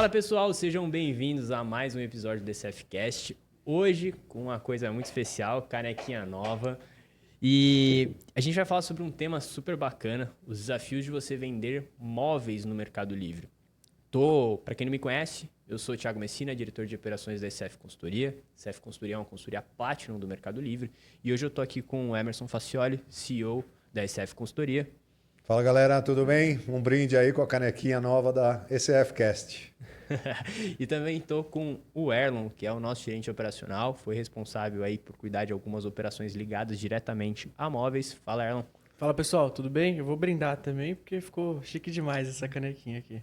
Fala pessoal, sejam bem-vindos a mais um episódio do DCFcast. Hoje com uma coisa muito especial, canequinha nova. E a gente vai falar sobre um tema super bacana, os desafios de você vender móveis no Mercado Livre. Para quem não me conhece, eu sou o Thiago Messina, diretor de operações da SF Consultoria. SF Consultoria é uma consultoria Platinum do Mercado Livre. E hoje eu estou aqui com o Emerson Facioli, CEO da SF Consultoria. Fala galera, tudo bem? Um brinde aí com a canequinha nova da ECFcast. E também estou com o Erlon, que é o nosso gerente operacional, foi responsável aí por cuidar de algumas operações ligadas diretamente a móveis. Fala, Erlon. Fala pessoal, tudo bem? Eu vou brindar também porque ficou chique demais essa canequinha aqui.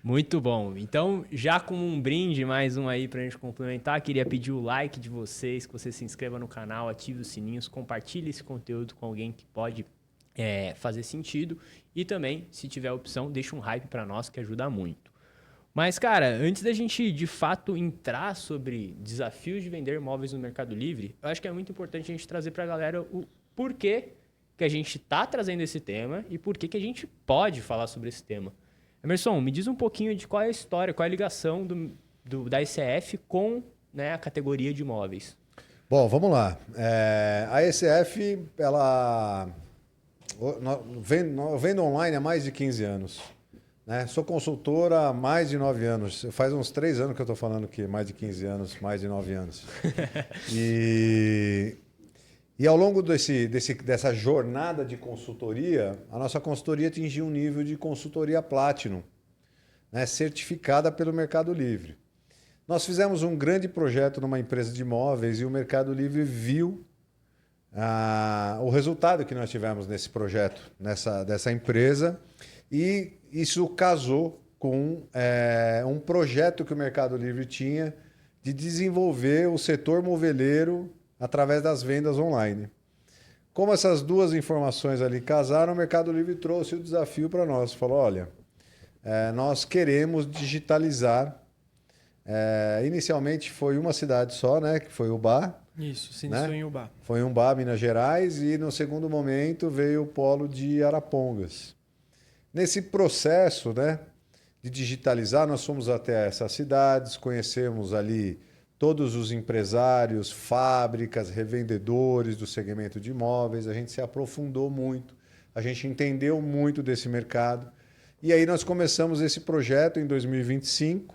Muito bom. Então, já como um brinde, mais um aí pra gente complementar, queria pedir o like de vocês, que você se inscreva no canal, ative os sininhos, compartilhe esse conteúdo com alguém que pode fazer sentido. E também, se tiver opção, deixa um hype para nós, que ajuda muito. Mas, cara, antes da gente, de fato, entrar sobre desafios de vender móveis no Mercado Livre, eu acho que é muito importante a gente trazer para a galera o porquê que a gente está trazendo esse tema e por que a gente pode falar sobre esse tema. Emerson, me diz um pouquinho de qual é a história, qual é a ligação da ECF com, né, a categoria de imóveis. Bom, vamos lá. A ECF, ela vendo online há mais de 15 anos. Né? Sou consultora há mais de 9 anos. Faz uns 3 anos que eu estou falando que mais de 15 anos, mais de 9 anos. E ao longo dessa jornada de consultoria, a nossa consultoria atingiu um nível de consultoria Platinum, né? Certificada pelo Mercado Livre. Nós fizemos um grande projeto numa empresa de imóveis e o Mercado Livre viu o resultado que nós tivemos nesse projeto, dessa empresa, e isso casou com um projeto que o Mercado Livre tinha de desenvolver o setor moveleiro através das vendas online. Como essas duas informações ali casaram, o Mercado Livre trouxe o desafio para nós. Falou, olha, nós queremos digitalizar. Inicialmente foi uma cidade só, né, que foi Ubá. Isso, se iniciou em Ubá. Foi em Ubá, Minas Gerais, e no segundo momento veio o polo de Arapongas. Nesse processo, né, de digitalizar, nós fomos até essas cidades, conhecemos ali todos os empresários, fábricas, revendedores do segmento de imóveis. A gente se aprofundou muito, a gente entendeu muito desse mercado. E aí nós começamos esse projeto em 2025.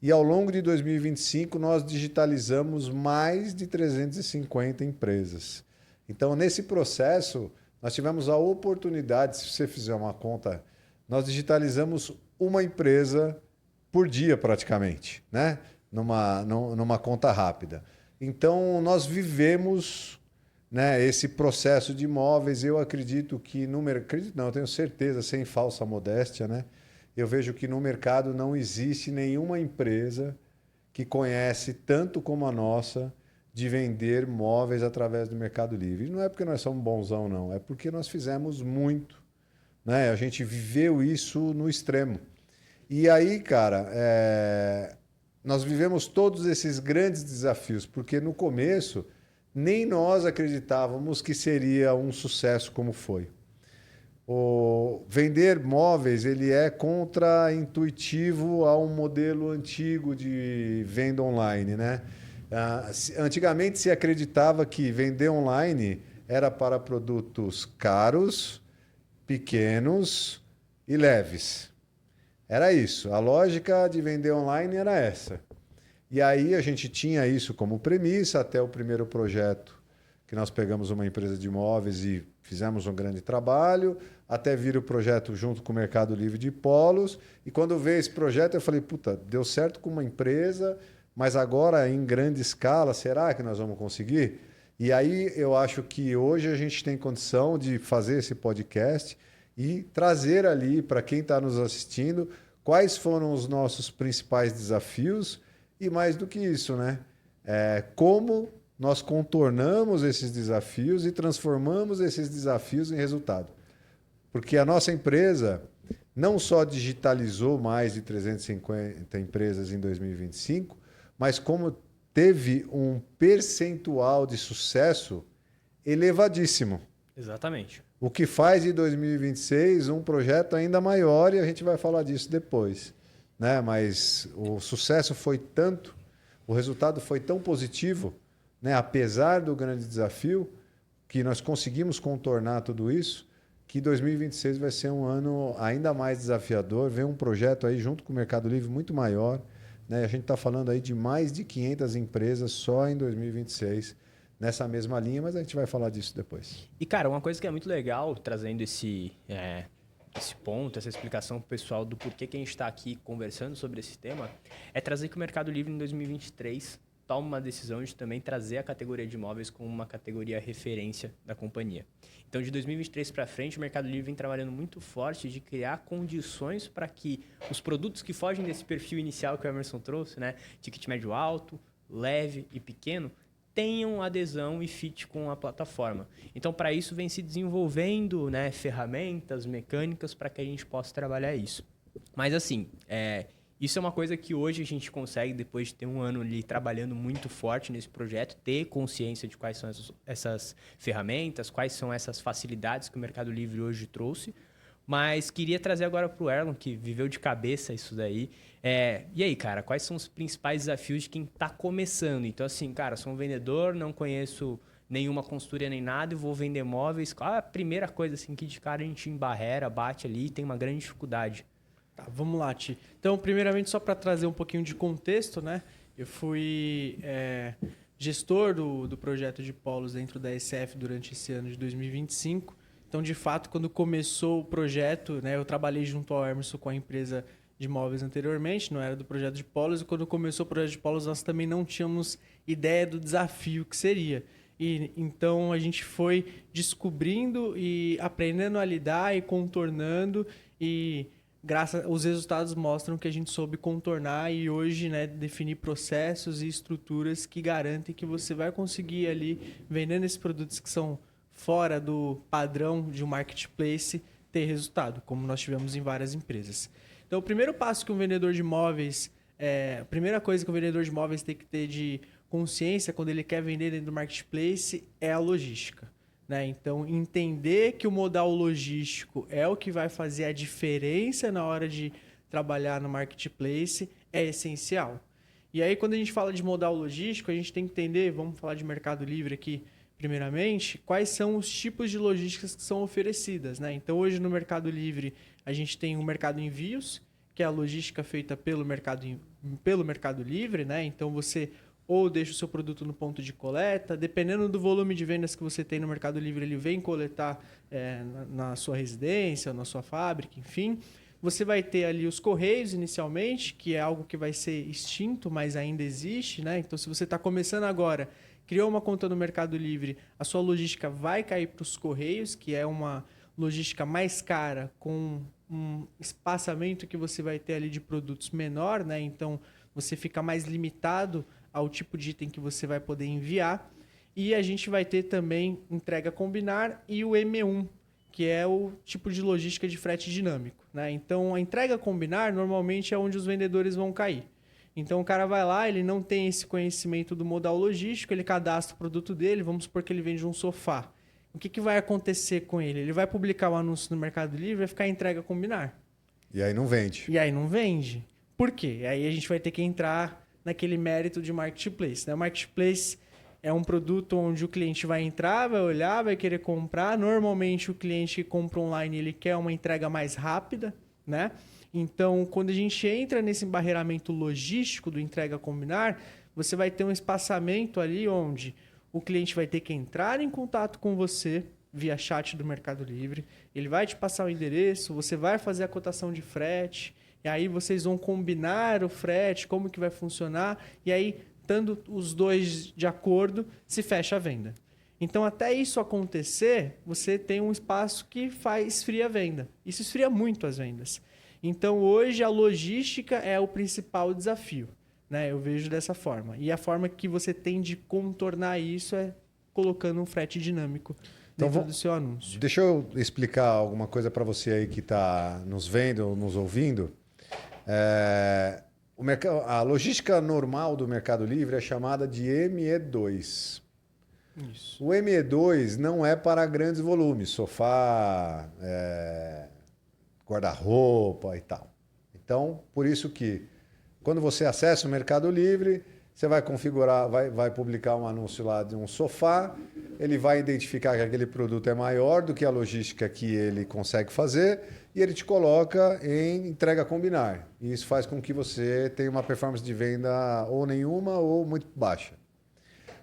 E ao longo de 2025 nós digitalizamos mais de 350 empresas. Então, nesse processo, nós tivemos a oportunidade, se você fizer uma conta, nós digitalizamos uma empresa por dia praticamente, né? Numa conta rápida. Então, nós vivemos, né, esse processo de imóveis. Eu acredito que no mercado, não, eu tenho certeza, sem falsa modéstia, né? Eu vejo que no mercado não existe nenhuma empresa que conhece tanto como a nossa de vender móveis através do Mercado Livre. E não é porque nós somos bonzão, não. É porque nós fizemos muito, né? A gente viveu isso no extremo. E aí, cara, nós vivemos todos esses grandes desafios, porque no começo nem nós acreditávamos que seria um sucesso como foi. Vender móveis ele é contra-intuitivo a um modelo antigo de venda online, né? Antigamente se acreditava que vender online era para produtos caros, pequenos e leves. Era isso. A lógica de vender online era essa. E aí a gente tinha isso como premissa até o primeiro projeto, que nós pegamos uma empresa de imóveis e fizemos um grande trabalho, até vir o projeto junto com o Mercado Livre de Polos. E quando veio esse projeto, eu falei, puta, deu certo com uma empresa, mas agora em grande escala, será que nós vamos conseguir? E aí eu acho que hoje a gente tem condição de fazer esse podcast e trazer ali para quem está nos assistindo quais foram os nossos principais desafios e mais do que isso, né? Como nós contornamos esses desafios e transformamos esses desafios em resultado. Porque a nossa empresa não só digitalizou mais de 350 empresas em 2025, mas como teve um percentual de sucesso elevadíssimo. Exatamente. O que faz de 2026 um projeto ainda maior, e a gente vai falar disso depois. né? Mas o sucesso foi tanto, o resultado foi tão positivo, né? Apesar do grande desafio, que nós conseguimos contornar tudo isso, que 2026 vai ser um ano ainda mais desafiador. Vem um projeto aí junto com o Mercado Livre muito maior, né? A gente está falando aí de mais de 500 empresas só em 2026 nessa mesma linha, mas a gente vai falar disso depois. E, cara, uma coisa que é muito legal, trazendo esse ponto, essa explicação pro pessoal do porquê que a gente está aqui conversando sobre esse tema, é trazer que o Mercado Livre em 2023 toma uma decisão de também trazer a categoria de imóveis como uma categoria referência da companhia. Então, de 2023 para frente, o Mercado Livre vem trabalhando muito forte de criar condições para que os produtos que fogem desse perfil inicial que o Emerson trouxe, né, ticket médio alto, leve e pequeno, tenham adesão e fit com a plataforma. Então, para isso, vem se desenvolvendo, né, ferramentas, mecânicas para que a gente possa trabalhar isso. Mas, assim, isso é uma coisa que hoje a gente consegue, depois de ter um ano ali trabalhando muito forte nesse projeto, ter consciência de quais são essas ferramentas, quais são essas facilidades que o Mercado Livre hoje trouxe. Mas queria trazer agora para o Erlon, que viveu de cabeça isso daí. E aí, cara, quais são os principais desafios de quem está começando? Então, assim, cara, sou um vendedor, não conheço nenhuma consultoria nem nada e vou vender móveis. Qual é a primeira coisa assim, que de cara a gente embarrera, bate ali e tem uma grande dificuldade? Tá, vamos lá, Ti. Então, primeiramente, só para trazer um pouquinho de contexto, né? Eu fui gestor do projeto de polos dentro da SF durante esse ano de 2025. Então, de fato, quando começou o projeto, né, eu trabalhei junto ao Emerson com a empresa de imóveis anteriormente, não era do projeto de polos, e quando começou o projeto de polos, nós também não tínhamos ideia do desafio que seria. E então a gente foi descobrindo e aprendendo a lidar e contornando, e os resultados mostram que a gente soube contornar e hoje, né, definir processos e estruturas que garantem que você vai conseguir ali, vendendo esses produtos que são fora do padrão de um marketplace, ter resultado, como nós tivemos em várias empresas. Então, o primeiro passo que um vendedor de imóveis, a primeira coisa que um vendedor de imóveis tem que ter de consciência quando ele quer vender dentro do marketplace é a logística, né? Então, entender que o modal logístico é o que vai fazer a diferença na hora de trabalhar no marketplace é essencial. E aí, quando a gente fala de modal logístico, a gente tem que entender, vamos falar de Mercado Livre aqui, primeiramente, quais são os tipos de logísticas que são oferecidas, né? Então, hoje no Mercado Livre, a gente tem o Mercado Envios, que é a logística feita pelo Mercado Livre, né? Então, você ou deixa o seu produto no ponto de coleta, dependendo do volume de vendas que você tem no Mercado Livre, ele vem coletar na sua residência, na sua fábrica, enfim. Você vai ter ali os correios inicialmente, que é algo que vai ser extinto, mas ainda existe, né? Então, se você está começando agora, criou uma conta no Mercado Livre, a sua logística vai cair para os correios, que é uma logística mais cara, com um espaçamento que você vai ter ali de produtos menor, né? Então, você fica mais limitado ao tipo de item que você vai poder enviar. E a gente vai ter também entrega combinar e o M1, que é o tipo de logística de frete dinâmico, né? Então, a entrega combinar normalmente é onde os vendedores vão cair. Então, o cara vai lá, ele não tem esse conhecimento do modal logístico, ele cadastra o produto dele, vamos supor que ele vende um sofá. O que vai acontecer com ele? Ele vai publicar o anúncio no Mercado Livre, vai ficar entrega combinar. E aí não vende. E aí não vende. Por quê? Aí a gente vai ter que entrar naquele mérito de marketplace, né? O marketplace é um produto onde o cliente vai entrar, vai olhar, vai querer comprar. Normalmente, o cliente que compra online, ele quer uma entrega mais rápida, né? Então, quando a gente entra nesse embarreiramento logístico do entrega combinar, você vai ter um espaçamento ali onde o cliente vai ter que entrar em contato com você via chat do Mercado Livre, ele vai te passar o endereço, você vai fazer a cotação de frete, e aí vocês vão combinar o frete, como que vai funcionar, e aí, estando os dois de acordo, se fecha a venda. Então, até isso acontecer, você tem um espaço que esfria a venda. Isso esfria muito as vendas. Então, hoje, a logística é o principal desafio, né? Eu vejo dessa forma. E a forma que você tem de contornar isso é colocando um frete dinâmico dentro do seu anúncio. Deixa eu explicar alguma coisa para você aí que está nos vendo ou nos ouvindo. A logística normal do Mercado Livre é chamada de ME2. Isso. O ME2 não é para grandes volumes, sofá, guarda-roupa e tal. Então, por isso que quando você acessa o Mercado Livre, você vai configurar, vai publicar um anúncio lá de um sofá, ele vai identificar que aquele produto é maior do que a logística que ele consegue fazer e ele te coloca em entrega combinar. E isso faz com que você tenha uma performance de venda ou nenhuma ou muito baixa.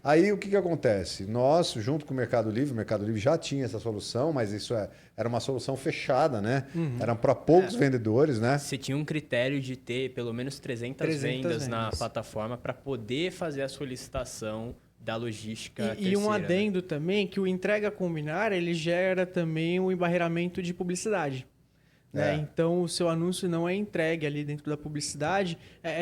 Aí o que acontece? Nós, junto com o Mercado Livre já tinha essa solução, mas isso era uma solução fechada, né? Eram para poucos vendedores, né? Você tinha um critério de ter pelo menos 300 vendas na plataforma para poder fazer a solicitação da logística E um terceira, adendo né? também, que o entrega combinar, ele gera também o embarreiramento de publicidade. Né? Então, o seu anúncio não é entregue ali dentro da publicidade.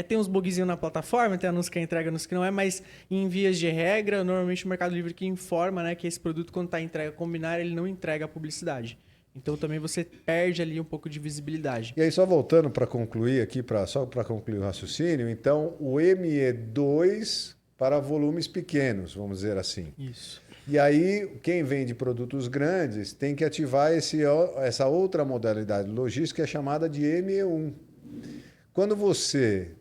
Tem uns bugzinhos na plataforma, tem anúncio que é entregue, anúncio que não é, mas em vias de regra, normalmente o Mercado Livre que informa, né, que esse produto, quando está em entrega combinar, ele não entrega a publicidade. Então, também você perde ali um pouco de visibilidade. E aí, só voltando para concluir aqui, só para concluir o raciocínio, então o ME2 para volumes pequenos, vamos dizer assim. Isso. E aí, quem vende produtos grandes tem que ativar essa outra modalidade logística, que é chamada de ME1. Quando você...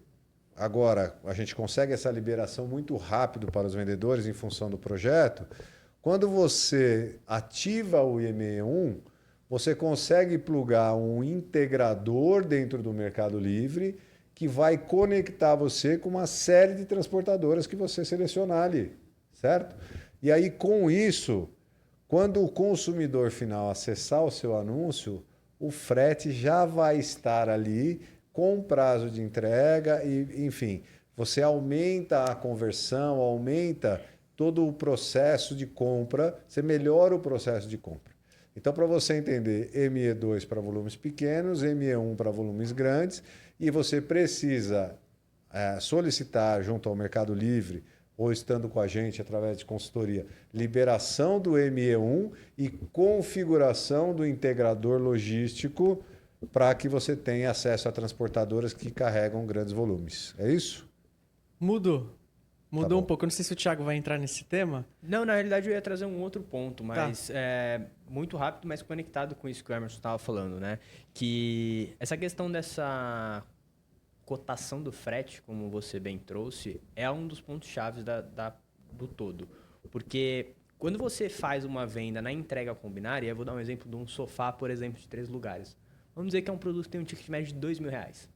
Agora, a gente consegue essa liberação muito rápido para os vendedores em função do projeto. Quando você ativa o ME1, você consegue plugar um integrador dentro do Mercado Livre que vai conectar você com uma série de transportadoras que você selecionar ali, certo? E aí, com isso, quando o consumidor final acessar o seu anúncio, o frete já vai estar ali com prazo de entrega e, enfim, você aumenta a conversão, aumenta todo o processo de compra, você melhora o processo de compra. Então, para você entender, ME2 para volumes pequenos, ME1 para volumes grandes, e você precisa solicitar junto ao Mercado Livre ou estando com a gente através de consultoria, liberação do ME1 e configuração do integrador logístico para que você tenha acesso a transportadoras que carregam grandes volumes. É isso? Mudou Tá um pouco. Eu não sei se o Thiago vai entrar nesse tema. Não, na realidade eu ia trazer um outro ponto, mas muito rápido, mas conectado com isso que o Emerson estava falando, né? Que essa questão dessa cotação do frete, como você bem trouxe, é um dos pontos chaves do todo. Porque quando você faz uma venda na entrega combinar, e eu vou dar um exemplo de um sofá, por exemplo, de 3 lugares. Vamos dizer que é um produto que tem um ticket médio de R$2.000.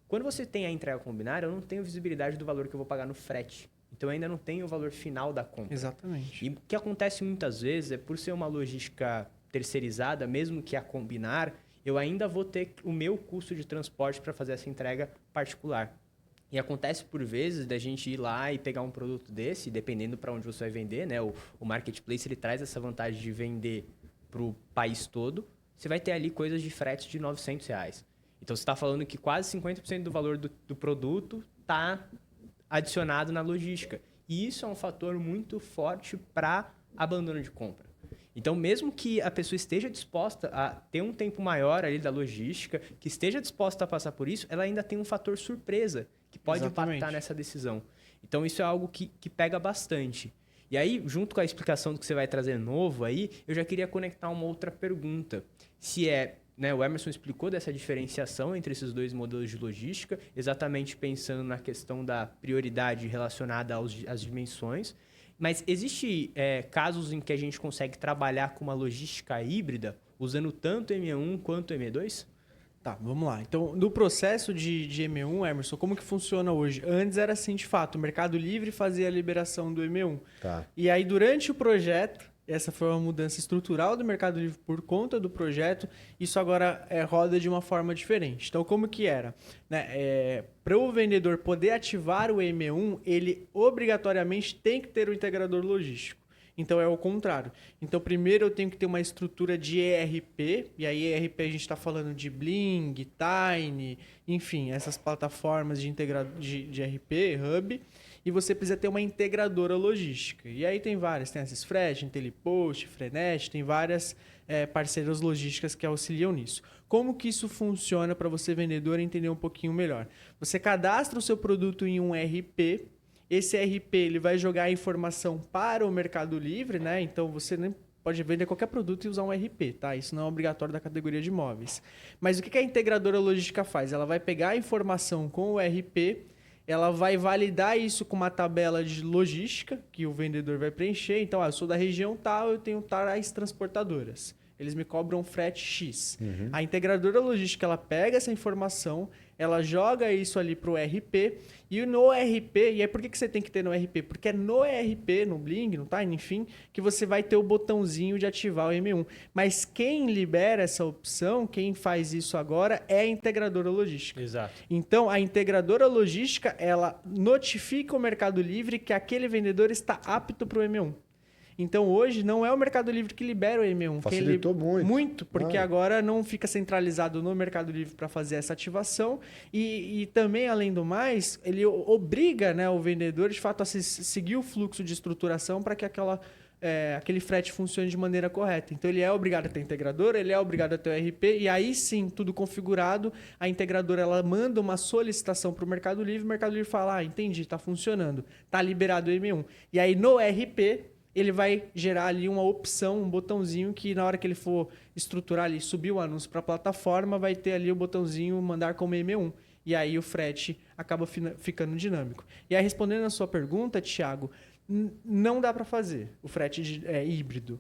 Quando você tem a entrega combinar, eu não tenho visibilidade do valor que eu vou pagar no frete. Então, eu ainda não tenho o valor final da compra. Exatamente. E o que acontece muitas vezes é, por ser uma logística terceirizada, mesmo que a combinar, eu ainda vou ter o meu custo de transporte para fazer essa entrega particular. E acontece por vezes da gente ir lá e pegar um produto desse, dependendo para onde você vai vender, né? O marketplace ele traz essa vantagem de vender para o país todo. Você vai ter ali coisas de frete de R$900. Então, você está falando que quase 50% do valor do produto está adicionado na logística. E isso é um fator muito forte para abandono de compra. Então, mesmo que a pessoa esteja disposta a ter um tempo maior ali da logística, que esteja disposta a passar por isso, ela ainda tem um fator surpresa que pode impactar nessa decisão. Então, isso é algo que pega bastante. E aí, junto com a explicação do que você vai trazer novo aí, eu já queria conectar uma outra pergunta. Se o Emerson explicou dessa diferenciação entre esses dois modelos de logística, exatamente pensando na questão da prioridade relacionada às dimensões. Mas existe casos em que a gente consegue trabalhar com uma logística híbrida, usando tanto ME1 quanto ME2? Tá, vamos lá. Então, no processo de ME1, Emerson, como que funciona hoje? Antes era assim, de fato, o Mercado Livre fazia a liberação do ME1. Tá. E aí, durante o projeto, essa foi uma mudança estrutural do Mercado Livre por conta do projeto, isso agora roda de uma forma diferente. Então, como que era? Para o vendedor poder ativar o ME1, ele obrigatoriamente tem que ter o integrador logístico. Então, é o contrário. Então, primeiro eu tenho que ter uma estrutura de ERP, e aí ERP a gente está falando de Bling, Tiny, enfim, essas plataformas de ERP, Hub, e você precisa ter uma integradora logística. E aí tem várias, tem a Sysfret, Intelipost, Frenet, tem várias parceiras logísticas que auxiliam nisso. Como que isso funciona para você, vendedor, entender um pouquinho melhor? Você cadastra o seu produto em um ERP, esse ERP ele vai jogar a informação para o Mercado Livre, né? Então você nem pode vender qualquer produto e usar um ERP, tá? Isso não é obrigatório da categoria de imóveis. Mas o que a integradora logística faz? Ela vai pegar a informação com o ERP, ela vai validar isso com uma tabela de logística que o vendedor vai preencher. Então, eu sou da região tal, eu tenho tais transportadoras. Eles me cobram frete X. A integradora logística, ela pega essa informação, ela joga isso ali para o ERP, e no ERP, e aí por que você tem que ter no ERP? Porque é no ERP, no Bling, no Time, enfim, que você vai ter o botãozinho de ativar o M1. Mas quem libera essa opção, quem faz isso agora, é a integradora logística. Exato. Então, a integradora logística, ela notifica o Mercado Livre que aquele vendedor está apto para o M1. Então, hoje, não é o Mercado Livre que libera o M1. Facilitou muito. Muito, porque agora não fica centralizado no Mercado Livre para fazer essa ativação. E também, além do mais, ele obriga, né, o vendedor, de fato, a seguir o fluxo de estruturação para que aquele frete funcione de maneira correta. Então, ele é obrigado a ter integradora, ele é obrigado a ter o RP, e aí sim, tudo configurado, a integradora ela manda uma solicitação para o Mercado Livre, o Mercado Livre fala, entendi, está funcionando, está liberado o M1. E aí, no RP, ele vai gerar ali uma opção, um botãozinho que na hora que ele for estruturar ali, subir o anúncio para a plataforma, vai ter ali o botãozinho mandar como M1. E aí o frete acaba ficando dinâmico. E aí, respondendo a sua pergunta, Thiago, não dá para fazer o frete híbrido.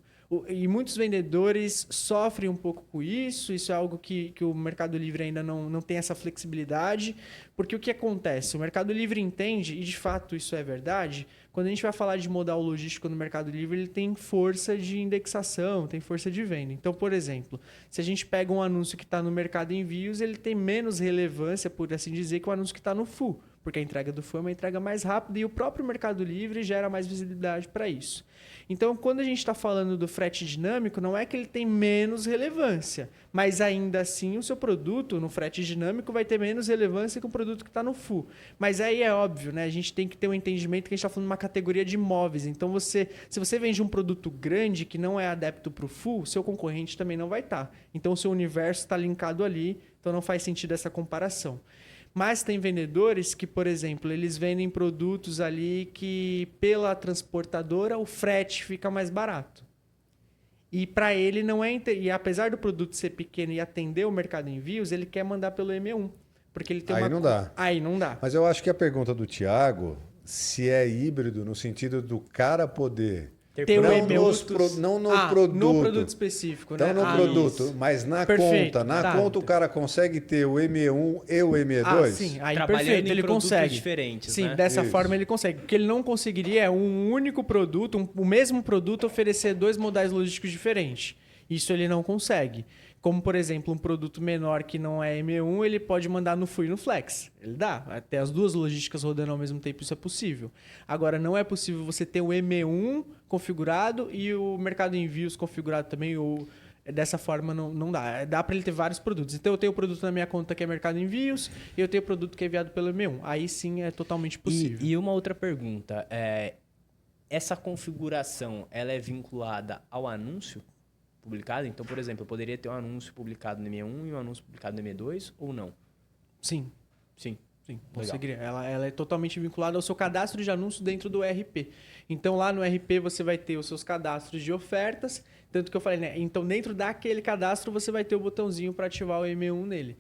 E muitos vendedores sofrem um pouco com isso. Isso é algo que o Mercado Livre ainda não tem essa flexibilidade. Porque o que acontece? O Mercado Livre entende, e de fato isso é verdade, quando a gente vai falar de modal logístico no Mercado Livre, ele tem força de indexação, tem força de venda. Então, por exemplo, se a gente pega um anúncio que está no Mercado Envios, ele tem menos relevância, por assim dizer, que o anúncio que está no Full. Porque a entrega do Full é uma entrega mais rápida e o próprio Mercado Livre gera mais visibilidade para isso. Então, quando a gente está falando do frete dinâmico, não é que ele tem menos relevância, mas ainda assim o seu produto no frete dinâmico vai ter menos relevância que o produto que está no Full. Mas aí é óbvio, né? A gente tem que ter um entendimento que a gente está falando de uma categoria de imóveis. Então, se você vende um produto grande que não é adepto para o Full, seu concorrente também não vai estar. Então, o seu universo está linkado ali, então não faz sentido essa comparação. Mas tem vendedores que, por exemplo, eles vendem produtos ali que, pela transportadora, o frete fica mais barato. E para ele não é... E apesar do produto ser pequeno e atender o Mercado Envios, ele quer mandar pelo M1. Porque ele tem Aí não dá. Aí não dá. Mas eu acho que a pergunta do Thiago, se é híbrido no sentido do cara poder... Ter não, o M1 não no produto. No produto específico, então, né? no produto, isso. mas na Perfeito, conta. Na tá. conta o cara consegue ter o M1 e o M2? Sim, aí Trabalhando perfeito, em ele produtos consegue. diferentes, Sim, né? dessa Isso. forma ele consegue. O que ele não conseguiria é um único produto, o mesmo produto, oferecer dois modais logísticos diferentes. Isso ele não consegue. Como, por exemplo, um produto menor que não é M1, ele pode mandar no Full e no Flex. Ele dá. Até as duas logísticas rodando ao mesmo tempo, isso é possível. Agora, não é possível você ter o M1 configurado e o Mercado Envios configurado também. Dessa forma, não dá. Dá para ele ter vários produtos. Então, eu tenho o produto na minha conta que é Mercado Envios e eu tenho o produto que é enviado pelo M1. Aí sim é totalmente possível. E uma outra pergunta. Essa configuração, ela é vinculada ao anúncio publicado? Então, por exemplo, eu poderia ter um anúncio publicado no M1 e um anúncio publicado no M2 ou não? Sim. Sim. Sim, Legal. conseguiria. Ela é totalmente vinculada ao seu cadastro de anúncio dentro do ERP. Então, lá no ERP, você vai ter os seus cadastros de ofertas. Tanto que eu falei, né? Então, dentro daquele cadastro, você vai ter o botãozinho para ativar o M1 nele.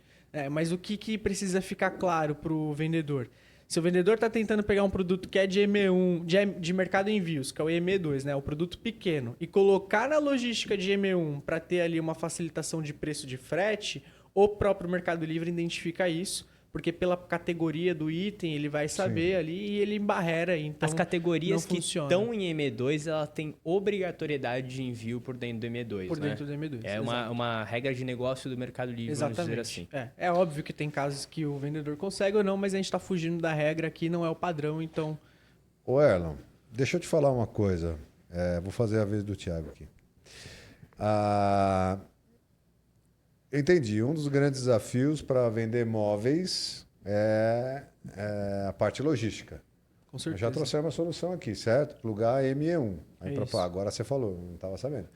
Mas o que precisa ficar claro para o vendedor? Se o vendedor está tentando pegar um produto que é de M1, de Mercado Envios, que é o M2, né? O produto pequeno, e colocar na logística de M1 para ter ali uma facilitação de preço de frete, o próprio Mercado Livre identifica isso, porque pela categoria do item ele vai saber ali e ele embarrera. Então as categorias não que funciona. estão em M2, ela tem obrigatoriedade de envio por dentro do M2, Por né? dentro do M2. É uma regra de negócio do Mercado Livre, vamos dizer assim. É óbvio que tem casos que o vendedor consegue ou não, mas a gente está fugindo da regra aqui, não é o padrão, então... Ô Erlon, deixa eu te falar uma coisa. Vou fazer a vez do Thiago aqui. Entendi. Um dos grandes desafios para vender móveis é a parte logística. Com certeza. Já trouxemos uma solução aqui, certo? Plugar M1. Aí Isso. agora você falou, não estava sabendo.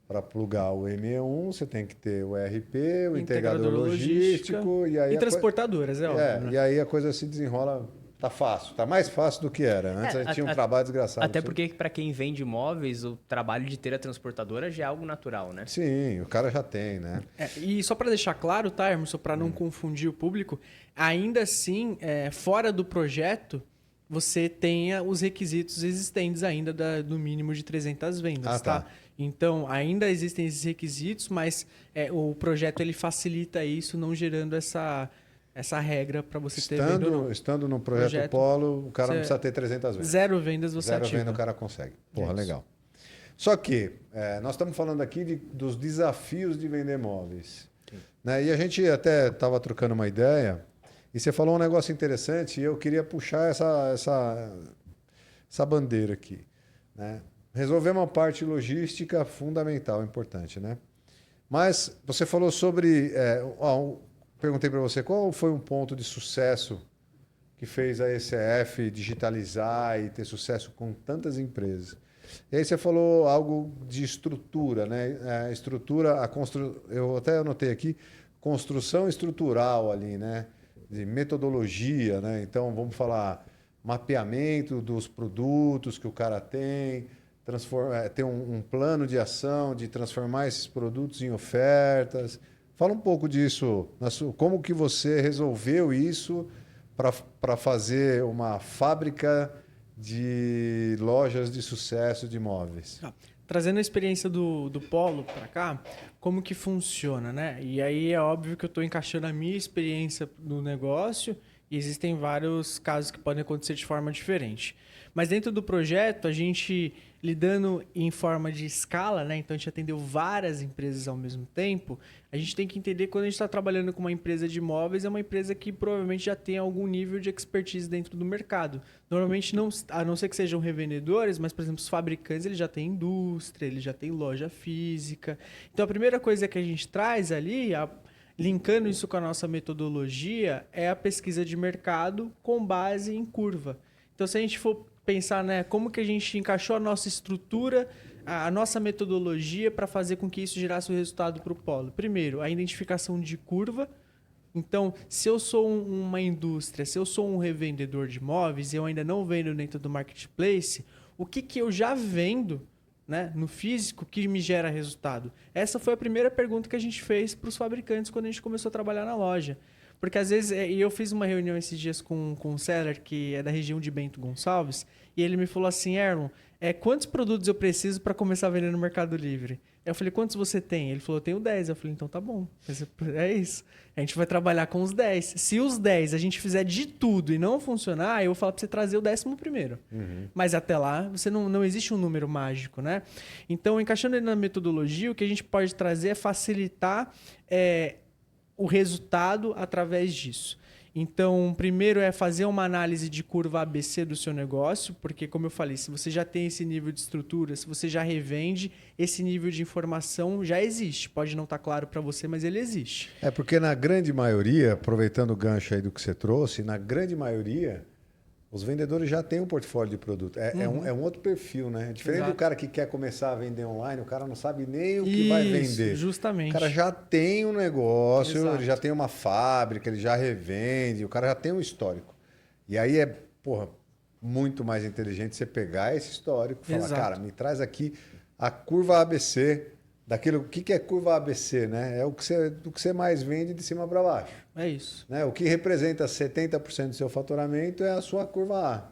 Para plugar o M1, você tem que ter o ERP, o integrador logístico. E aí E transportadoras, é óbvio. Né? E aí a coisa se desenrola Tá fácil, tá mais fácil do que era. Antes a gente tinha um trabalho desgraçado. Até porque para quem vende imóveis, o trabalho de ter a transportadora já é algo natural, né? Sim, o cara já tem, né? E só para deixar claro, tá, Emerson, para não confundir o público, ainda assim, fora do projeto, você tenha os requisitos existentes ainda do mínimo de 300 vendas, tá? Então, ainda existem esses requisitos, mas o projeto ele facilita isso, não gerando essa regra para você ter venda ou não. Estando no projeto Polo, o cara não precisa ter 300 vendas. 0 vendas você Zero ativa. venda o cara consegue. Porra, legal. Só que nós estamos falando aqui dos desafios de vender móveis. Né? E a gente até estava trocando uma ideia e você falou um negócio interessante e eu queria puxar essa bandeira aqui. Né? Resolver uma parte logística fundamental, importante. Né? Mas você falou sobre... perguntei para você qual foi um ponto de sucesso que fez a ECF digitalizar e ter sucesso com tantas empresas. E aí você falou algo de estrutura, né? A estrutura, eu até anotei aqui, construção estrutural ali, né? De metodologia, né? Então, vamos falar mapeamento dos produtos que o cara tem, ter um plano de ação de transformar esses produtos em ofertas. Fala um pouco disso, como que você resolveu isso para fazer uma fábrica de lojas de sucesso de imóveis. Trazendo a experiência do Polo para cá, como que funciona, né? E aí é óbvio que eu estou encaixando a minha experiência no negócio e existem vários casos que podem acontecer de forma diferente. Mas dentro do projeto, a gente lidando em forma de escala, né? Então a gente atendeu várias empresas ao mesmo tempo. A gente tem que entender que quando a gente está trabalhando com uma empresa de imóveis, é uma empresa que provavelmente já tem algum nível de expertise dentro do mercado. Normalmente, a não ser que sejam revendedores, mas, por exemplo, os fabricantes eles já têm indústria, eles já têm loja física. Então a primeira coisa que a gente traz ali, linkando isso com a nossa metodologia, é a pesquisa de mercado com base em curva. Então, se a gente for pensar, né, como que a gente encaixou a nossa estrutura, a nossa metodologia para fazer com que isso gerasse o resultado para o Polo. Primeiro, a identificação de curva. Então, se eu sou uma indústria, se eu sou um revendedor de imóveis e eu ainda não vendo dentro do marketplace, o que eu já vendo, né, no físico que me gera resultado? Essa foi a primeira pergunta que a gente fez para os fabricantes quando a gente começou a trabalhar na loja. Porque às vezes, e eu fiz uma reunião esses dias com um seller que é da região de Bento Gonçalves, e ele me falou assim, Erlon, quantos produtos eu preciso para começar a vender no Mercado Livre? Eu falei, quantos você tem? Ele falou, eu tenho 10. Eu falei, então tá bom, é isso. A gente vai trabalhar com os 10. Se os 10 a gente fizer de tudo e não funcionar, eu vou falar para você trazer o 11º. Uhum. Mas até lá, você não existe um número mágico, né? Então, encaixando na metodologia, o que a gente pode trazer é facilitar o resultado através disso. Então, primeiro é fazer uma análise de curva ABC do seu negócio, porque, como eu falei, se você já tem esse nível de estrutura, se você já revende, esse nível de informação já existe. Pode não estar claro para você, mas ele existe. Porque na grande maioria, aproveitando o gancho aí do que você trouxe, na grande maioria, os vendedores já têm um portfólio de produto. É um outro perfil, né? Diferente do cara que quer começar a vender online, o cara não sabe nem o que vai vender. Justamente. O cara já tem um negócio, ele já tem uma fábrica, ele já revende, o cara já tem um histórico. E aí muito mais inteligente você pegar esse histórico e falar, cara, me traz aqui a curva ABC daquilo. O que é curva ABC, né? É o que você mais vende de cima para baixo. É isso. Né? O que representa 70% do seu faturamento é a sua curva A.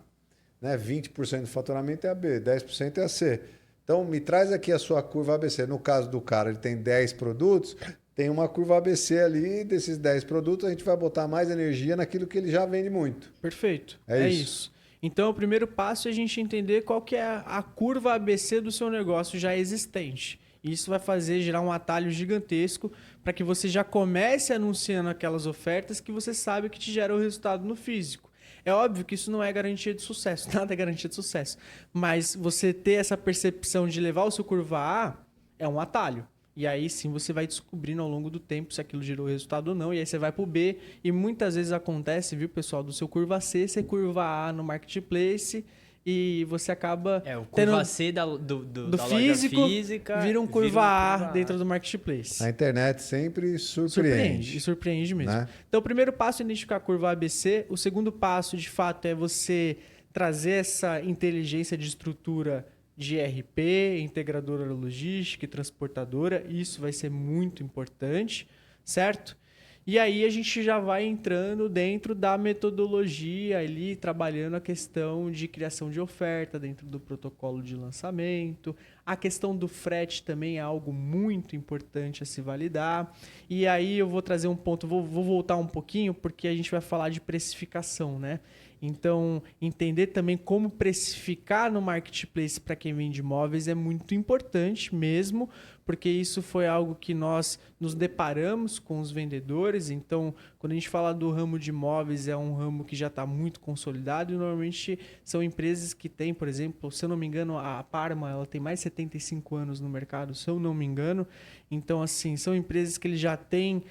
Né? 20% do faturamento é a B, 10% é a C. Então, me traz aqui a sua curva ABC. No caso do cara, ele tem 10 produtos, tem uma curva ABC ali, desses 10 produtos, a gente vai botar mais energia naquilo que ele já vende muito. Perfeito. É isso. Então, o primeiro passo é a gente entender qual que é a curva ABC do seu negócio já existente. Isso vai gerar um atalho gigantesco para que você já comece anunciando aquelas ofertas que você sabe que te geram o resultado no físico. É óbvio que isso não é garantia de sucesso, nada é garantia de sucesso. Mas você ter essa percepção de levar o seu curva A é um atalho. E aí sim você vai descobrindo ao longo do tempo se aquilo gerou resultado ou não. E aí você vai para o B e muitas vezes acontece, viu, pessoal, do seu curva C ser curva A no marketplace e você acaba O tendo curva C do da físico, loja física vira um curva A dentro do marketplace. A internet sempre surpreende. E surpreende mesmo. Né? Então, o primeiro passo é identificar a curva ABC. O segundo passo, de fato, é você trazer essa inteligência de estrutura de ERP, integradora logística e transportadora. Isso vai ser muito importante, certo? E aí a gente já vai entrando dentro da metodologia ali, trabalhando a questão de criação de oferta dentro do protocolo de lançamento. A questão do frete também é algo muito importante a se validar. E aí eu vou trazer um ponto, vou voltar um pouquinho, porque a gente vai falar de precificação, né? Então, entender também como precificar no marketplace para quem vende imóveis é muito importante mesmo, porque isso foi algo que nós nos deparamos com os vendedores. Então, quando a gente fala do ramo de imóveis, é um ramo que já está muito consolidado e normalmente são empresas que têm, por exemplo, se eu não me engano, a Parma ela tem mais de 75 anos no mercado, se eu não me engano. Então, assim, são empresas que eles já têm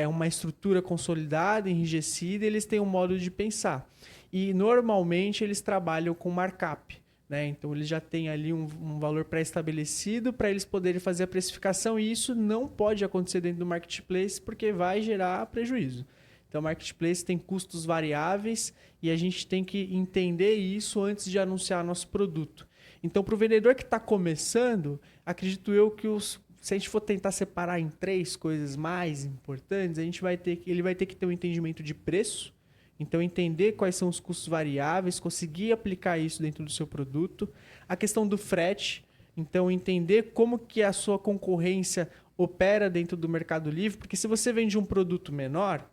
uma estrutura consolidada, enrijecida, e eles têm um modo de pensar. E normalmente eles trabalham com markup, né? Então eles já têm ali um valor pré-estabelecido para eles poderem fazer a precificação, e isso não pode acontecer dentro do marketplace porque vai gerar prejuízo. Então o marketplace tem custos variáveis e a gente tem que entender isso antes de anunciar nosso produto. Então para o vendedor que está começando, acredito eu que se a gente for tentar separar em 3 coisas mais importantes, ele vai ter que ter um entendimento de preço. Então, entender quais são os custos variáveis, conseguir aplicar isso dentro do seu produto. A questão do frete, então entender como que a sua concorrência opera dentro do Mercado Livre, porque se você vende um produto menor,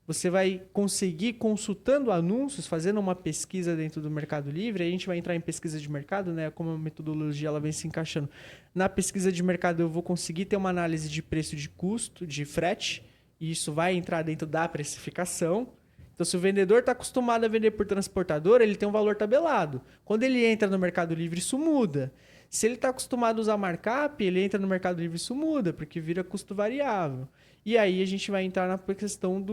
você vai conseguir, consultando anúncios, fazendo uma pesquisa dentro do Mercado Livre, a gente vai entrar em pesquisa de mercado, né? Como a metodologia ela vem se encaixando. Na pesquisa de mercado, eu vou conseguir ter uma análise de preço de custo, de frete, e isso vai entrar dentro da precificação. Então, se o vendedor está acostumado a vender por transportadora, ele tem um valor tabelado. Quando ele entra no Mercado Livre, isso muda. Se ele está acostumado a usar markup, ele entra no Mercado Livre, isso muda, porque vira custo variável. E aí a gente vai entrar na questão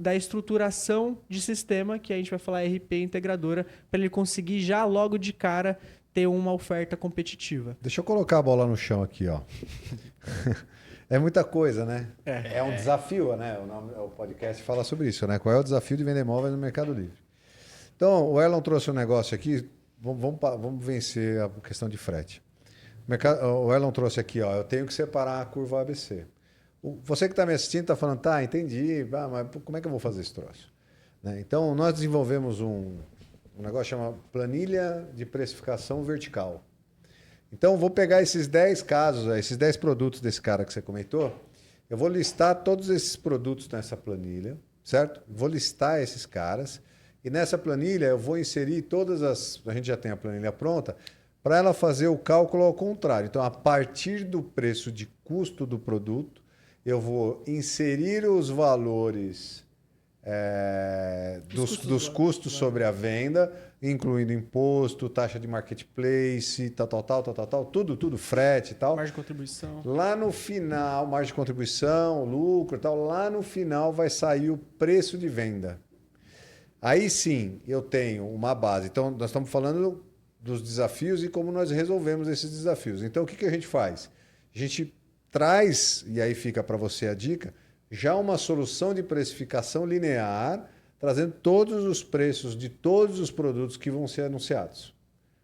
da estruturação de sistema, que a gente vai falar RP integradora, para ele conseguir já logo de cara ter uma oferta competitiva. Deixa eu colocar a bola no chão aqui, ó. É muita coisa, né? É um desafio, né? O podcast fala sobre isso, né? Qual é o desafio de vender imóveis no Mercado Livre? Então, o Erlon trouxe um negócio aqui, vamos vencer a questão de frete. O Erlon trouxe aqui, ó, eu tenho que separar a curva ABC. Você que está me assistindo está falando, tá, entendi, mas como é que eu vou fazer esse troço? Né? Então, nós desenvolvemos um negócio chamado planilha de precificação vertical. Então, vou pegar esses 10 casos, esses 10 produtos desse cara que você comentou, eu vou listar todos esses produtos nessa planilha, certo? Vou listar esses caras e nessa planilha eu vou inserir todas as... A gente já tem a planilha pronta, para ela fazer o cálculo ao contrário. Então, a partir do preço de custo do produto, eu vou inserir os valores dos custos sobre a venda, incluindo imposto, taxa de marketplace, tal, tudo, frete e tal. Margem de contribuição. Lá no final, margem de contribuição, lucro e tal, lá no final vai sair o preço de venda. Aí sim, eu tenho uma base. Então, nós estamos falando dos desafios e como nós resolvemos esses desafios. Então, o que a gente faz? A gente traz, e aí fica para você a dica, já uma solução de precificação linear, trazendo todos os preços de todos os produtos que vão ser anunciados.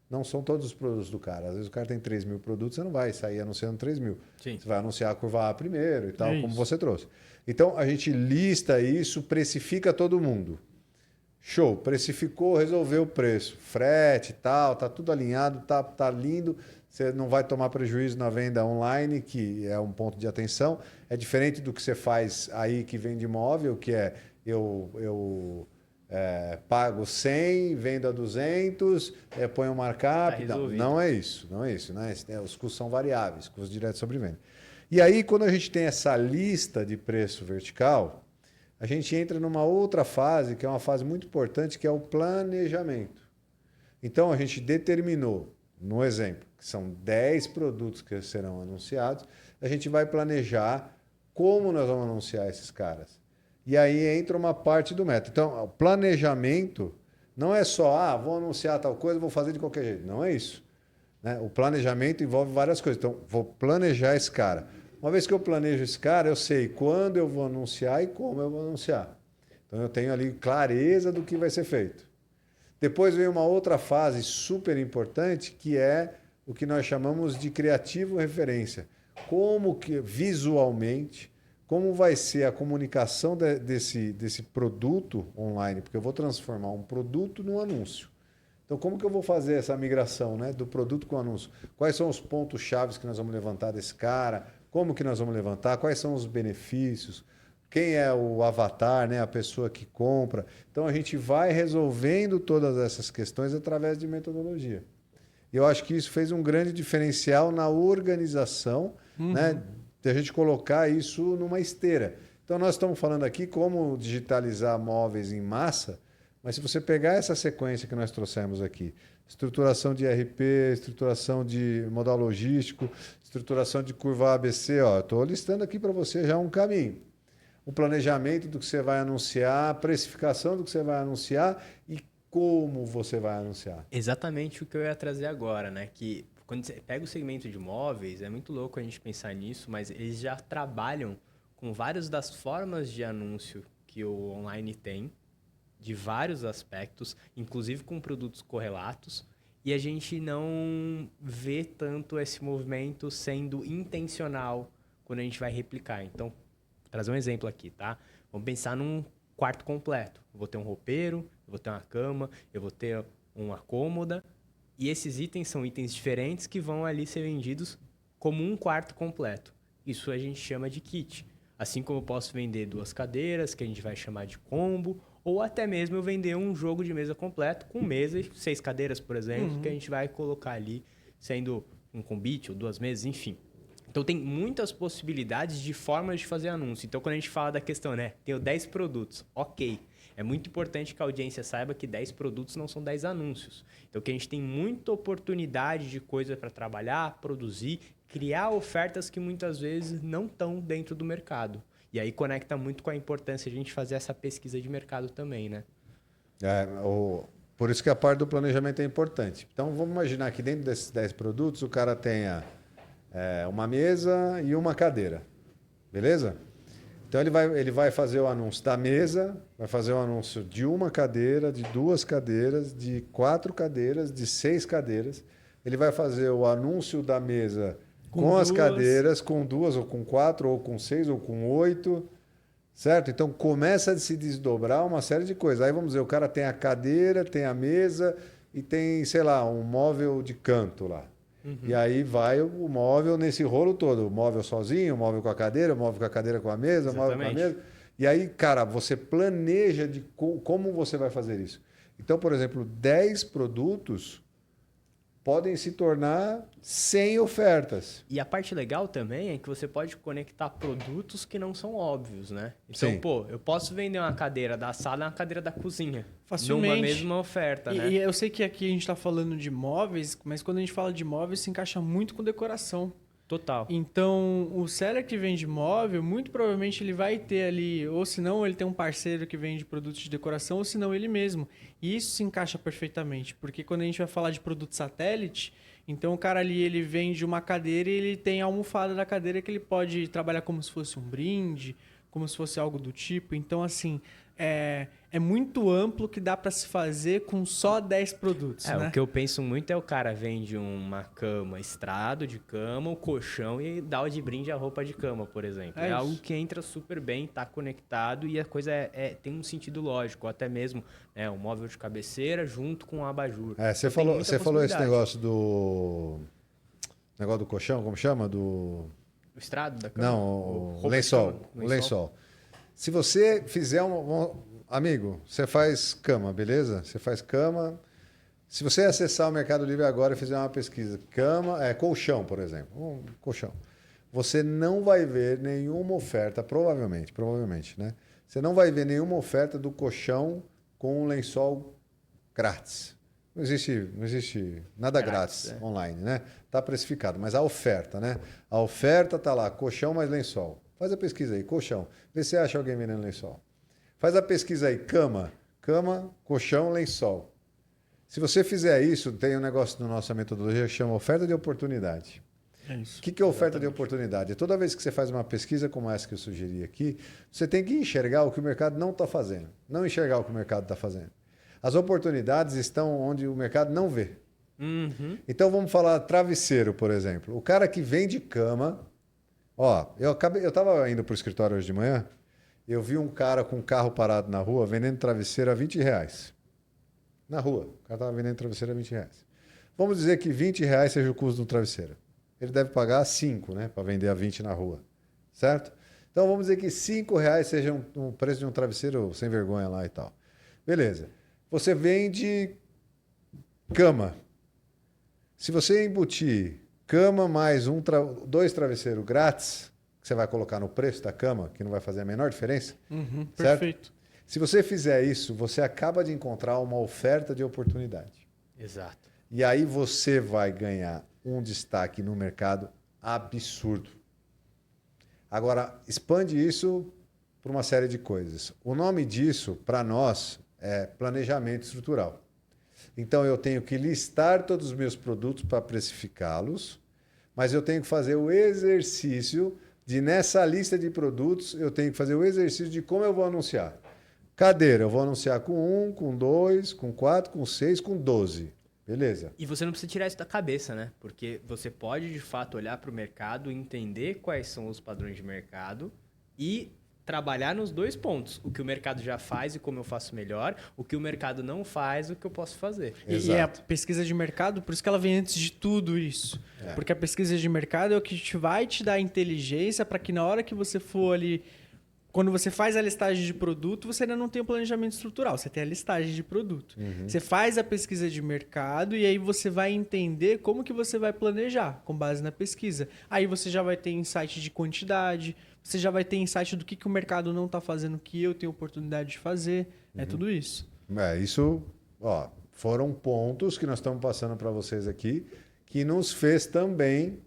Não são todos os produtos do cara. Às vezes o cara tem 3 mil produtos, você não vai sair anunciando 3 mil. Sim. Você vai anunciar a curva A primeiro e tal, como você trouxe. Então, a gente lista isso, precifica todo mundo. Show, precificou, resolveu o preço. Frete e tal, tá tudo alinhado, tá lindo. Você não vai tomar prejuízo na venda online, que é um ponto de atenção. É diferente do que você faz aí que vende imóvel, que é eu pago 100, vendo a 200, ponho um markup. Tá não é isso. Né? Os custos são variáveis, custos diretos sobre venda. E aí, quando a gente tem essa lista de preço vertical, a gente entra numa outra fase, que é uma fase muito importante, que é o planejamento. Então, a gente determinou, no exemplo, que são 10 produtos que serão anunciados, a gente vai planejar como nós vamos anunciar esses caras. E aí entra uma parte do método. Então, o planejamento Não é só, vou anunciar tal coisa, vou fazer de qualquer jeito. Não é isso. Né? O planejamento envolve várias coisas. Então, vou planejar esse cara. Uma vez que eu planejo esse cara, eu sei quando eu vou anunciar e como eu vou anunciar. Então, eu tenho ali clareza do que vai ser feito. Depois vem uma outra fase super importante, que é o que nós chamamos de criativo referência. Como que, visualmente, como vai ser a comunicação desse produto online? Porque eu vou transformar um produto num anúncio. Então, como que eu vou fazer essa migração, né, do produto com o anúncio? Quais são os pontos-chave que nós vamos levantar desse cara? Como que nós vamos levantar? Quais são os benefícios? Quem é o avatar, né, a pessoa que compra? Então, a gente vai resolvendo todas essas questões através de metodologia. E eu acho que isso fez um grande diferencial na organização, né, de a gente colocar isso numa esteira. Então, nós estamos falando aqui como digitalizar móveis em massa, mas se você pegar essa sequência que nós trouxemos aqui, estruturação de ERP, estruturação de modal logístico, estruturação de curva ABC, estou listando aqui para você já um caminho. O planejamento do que você vai anunciar, a precificação do que você vai anunciar e como você vai anunciar. Exatamente o que eu ia trazer agora, né? Que quando você pega o segmento de imóveis, é muito louco a gente pensar nisso, mas eles já trabalham com várias das formas de anúncio que o online tem, de vários aspectos, inclusive com produtos correlatos, e a gente não vê tanto esse movimento sendo intencional quando a gente vai replicar. Então, vou trazer um exemplo aqui, tá? Vamos pensar num quarto completo. Eu vou ter um roupeiro, eu vou ter uma cama, eu vou ter uma cômoda, e esses itens são itens diferentes que vão ali ser vendidos como um quarto completo. Isso a gente chama de kit. Assim como eu posso vender 2 cadeiras, que a gente vai chamar de combo, ou até mesmo eu vender um jogo de mesa completo com mesa e 6 cadeiras, por exemplo, que a gente vai colocar ali sendo um combite ou 2 mesas, enfim. Então tem muitas possibilidades de formas de fazer anúncio. Então quando a gente fala da questão, né, tenho 10 produtos, ok. É muito importante que a audiência saiba que 10 produtos não são 10 anúncios. Então que a gente tem muita oportunidade de coisa para trabalhar, produzir, criar ofertas que muitas vezes não estão dentro do mercado. E aí conecta muito com a importância de a gente fazer essa pesquisa de mercado também, né? Por isso que a parte do planejamento é importante. Então, vamos imaginar que dentro desses 10 produtos, o cara tenha uma mesa e uma cadeira. Beleza? Então, ele vai fazer o anúncio da mesa, vai fazer o anúncio de uma cadeira, de 2 cadeiras, de 4 cadeiras, de 6 cadeiras. Ele vai fazer o anúncio da mesa com as cadeiras, com 2, ou com 4, ou com 6, ou com 8, certo? Então começa a se desdobrar uma série de coisas. Aí vamos dizer, o cara tem a cadeira, tem a mesa e tem, sei lá, um móvel de canto lá. E aí vai o móvel nesse rolo todo. O móvel sozinho, o móvel com a cadeira, o móvel com a cadeira com a mesa, o móvel com a mesa. E aí, cara, você planeja de como você vai fazer isso. Então, por exemplo, 10 produtos podem se tornar 100 ofertas. E a parte legal também é que você pode conectar produtos que não são óbvios, né? Então, Sim. eu posso vender uma cadeira da sala e uma cadeira da cozinha. Facilmente. Numa mesma oferta, né? E eu sei que aqui a gente está falando de móveis, mas quando a gente fala de móveis, se encaixa muito com decoração. Total. Então, o seller que vende móvel, muito provavelmente ele vai ter ali, ou se não, ele tem um parceiro que vende produtos de decoração, ou se não, ele mesmo. E isso se encaixa perfeitamente, porque quando a gente vai falar de produto satélite, então o cara ali, ele vende uma cadeira e ele tem a almofada da cadeira que ele pode trabalhar como se fosse um brinde, como se fosse algo do tipo. Então, assim, é muito amplo que dá para se fazer com só 10 produtos, né? O que eu penso muito é o cara vende uma cama, estrado de cama, o colchão e dá o de brinde a roupa de cama, por exemplo. É algo que entra super bem, tá conectado e a coisa tem um sentido lógico, ou até mesmo um móvel de cabeceira junto com um abajur. Você falou esse negócio do colchão, como chama? O estrado da cama? Não, o lençol. Se você fizer amigo, você faz cama, beleza? Você faz cama. Se você acessar o Mercado Livre agora e fizer uma pesquisa, colchão, por exemplo, um colchão, você não vai ver nenhuma oferta, provavelmente, né? Você não vai ver nenhuma oferta do colchão com um lençol grátis. Não existe nada grátis online, né? Está precificado, mas a oferta, né? A oferta está lá, colchão mais lençol. Faz a pesquisa aí, colchão. Vê se você acha alguém vendendo lençol. Faz a pesquisa aí, cama, colchão, lençol. Se você fizer isso, tem um negócio na nossa metodologia que chama oferta de oportunidade. É isso. O que é oferta de oportunidade? Toda vez que você faz uma pesquisa como essa que eu sugeri aqui, você tem que enxergar o que o mercado não está fazendo. Não enxergar o que o mercado está fazendo. As oportunidades estão onde o mercado não vê. Uhum. Então vamos falar travesseiro, por exemplo. O cara que vende cama. Ó, eu estava indo para o escritório hoje de manhã, eu vi um cara com um carro parado na rua vendendo travesseiro a R$20. Na rua. O cara estava vendendo travesseiro a R$20. Vamos dizer que R$20 seja o custo do travesseiro. Ele deve pagar 5, né, para vender a 20 na rua, certo? Então vamos dizer que R$5 seja um preço de um travesseiro sem vergonha lá e tal. Beleza. Você vende cama. Se você embutir cama mais dois travesseiros grátis, que você vai colocar no preço da cama, que não vai fazer a menor diferença, certo? Perfeito. Se você fizer isso, você acaba de encontrar uma oferta de oportunidade. Exato. E aí você vai ganhar um destaque no mercado absurdo. Agora, expande isso para uma série de coisas. O nome disso, para nós, é planejamento estrutural. Então, eu tenho que listar todos os meus produtos para precificá-los, mas eu tenho que fazer o exercício de, nessa lista de produtos, eu tenho que fazer o exercício de como eu vou anunciar. Cadeira, eu vou anunciar com 1, com 2, com 4, com 6, com 12. Beleza. E você não precisa tirar isso da cabeça, né? Porque você pode, de fato, olhar para o mercado, entender quais são os padrões de mercado e trabalhar nos dois pontos. O que o mercado já faz e como eu faço melhor. O que o mercado não faz e o que eu posso fazer. E é a pesquisa de mercado, por isso que ela vem antes de tudo isso. É. Porque a pesquisa de mercado é o que vai te dar inteligência para que na hora que você for ali... Quando você faz a listagem de produto, você ainda não tem o planejamento estrutural, você tem a listagem de produto. Você faz a pesquisa de mercado e aí você vai entender como que você vai planejar com base na pesquisa. Aí você já vai ter insight de quantidade, você já vai ter insight do que o mercado não está fazendo que eu tenho oportunidade de fazer. É tudo isso. Isso, ó, foram pontos que nós estamos passando para vocês aqui que nos fez também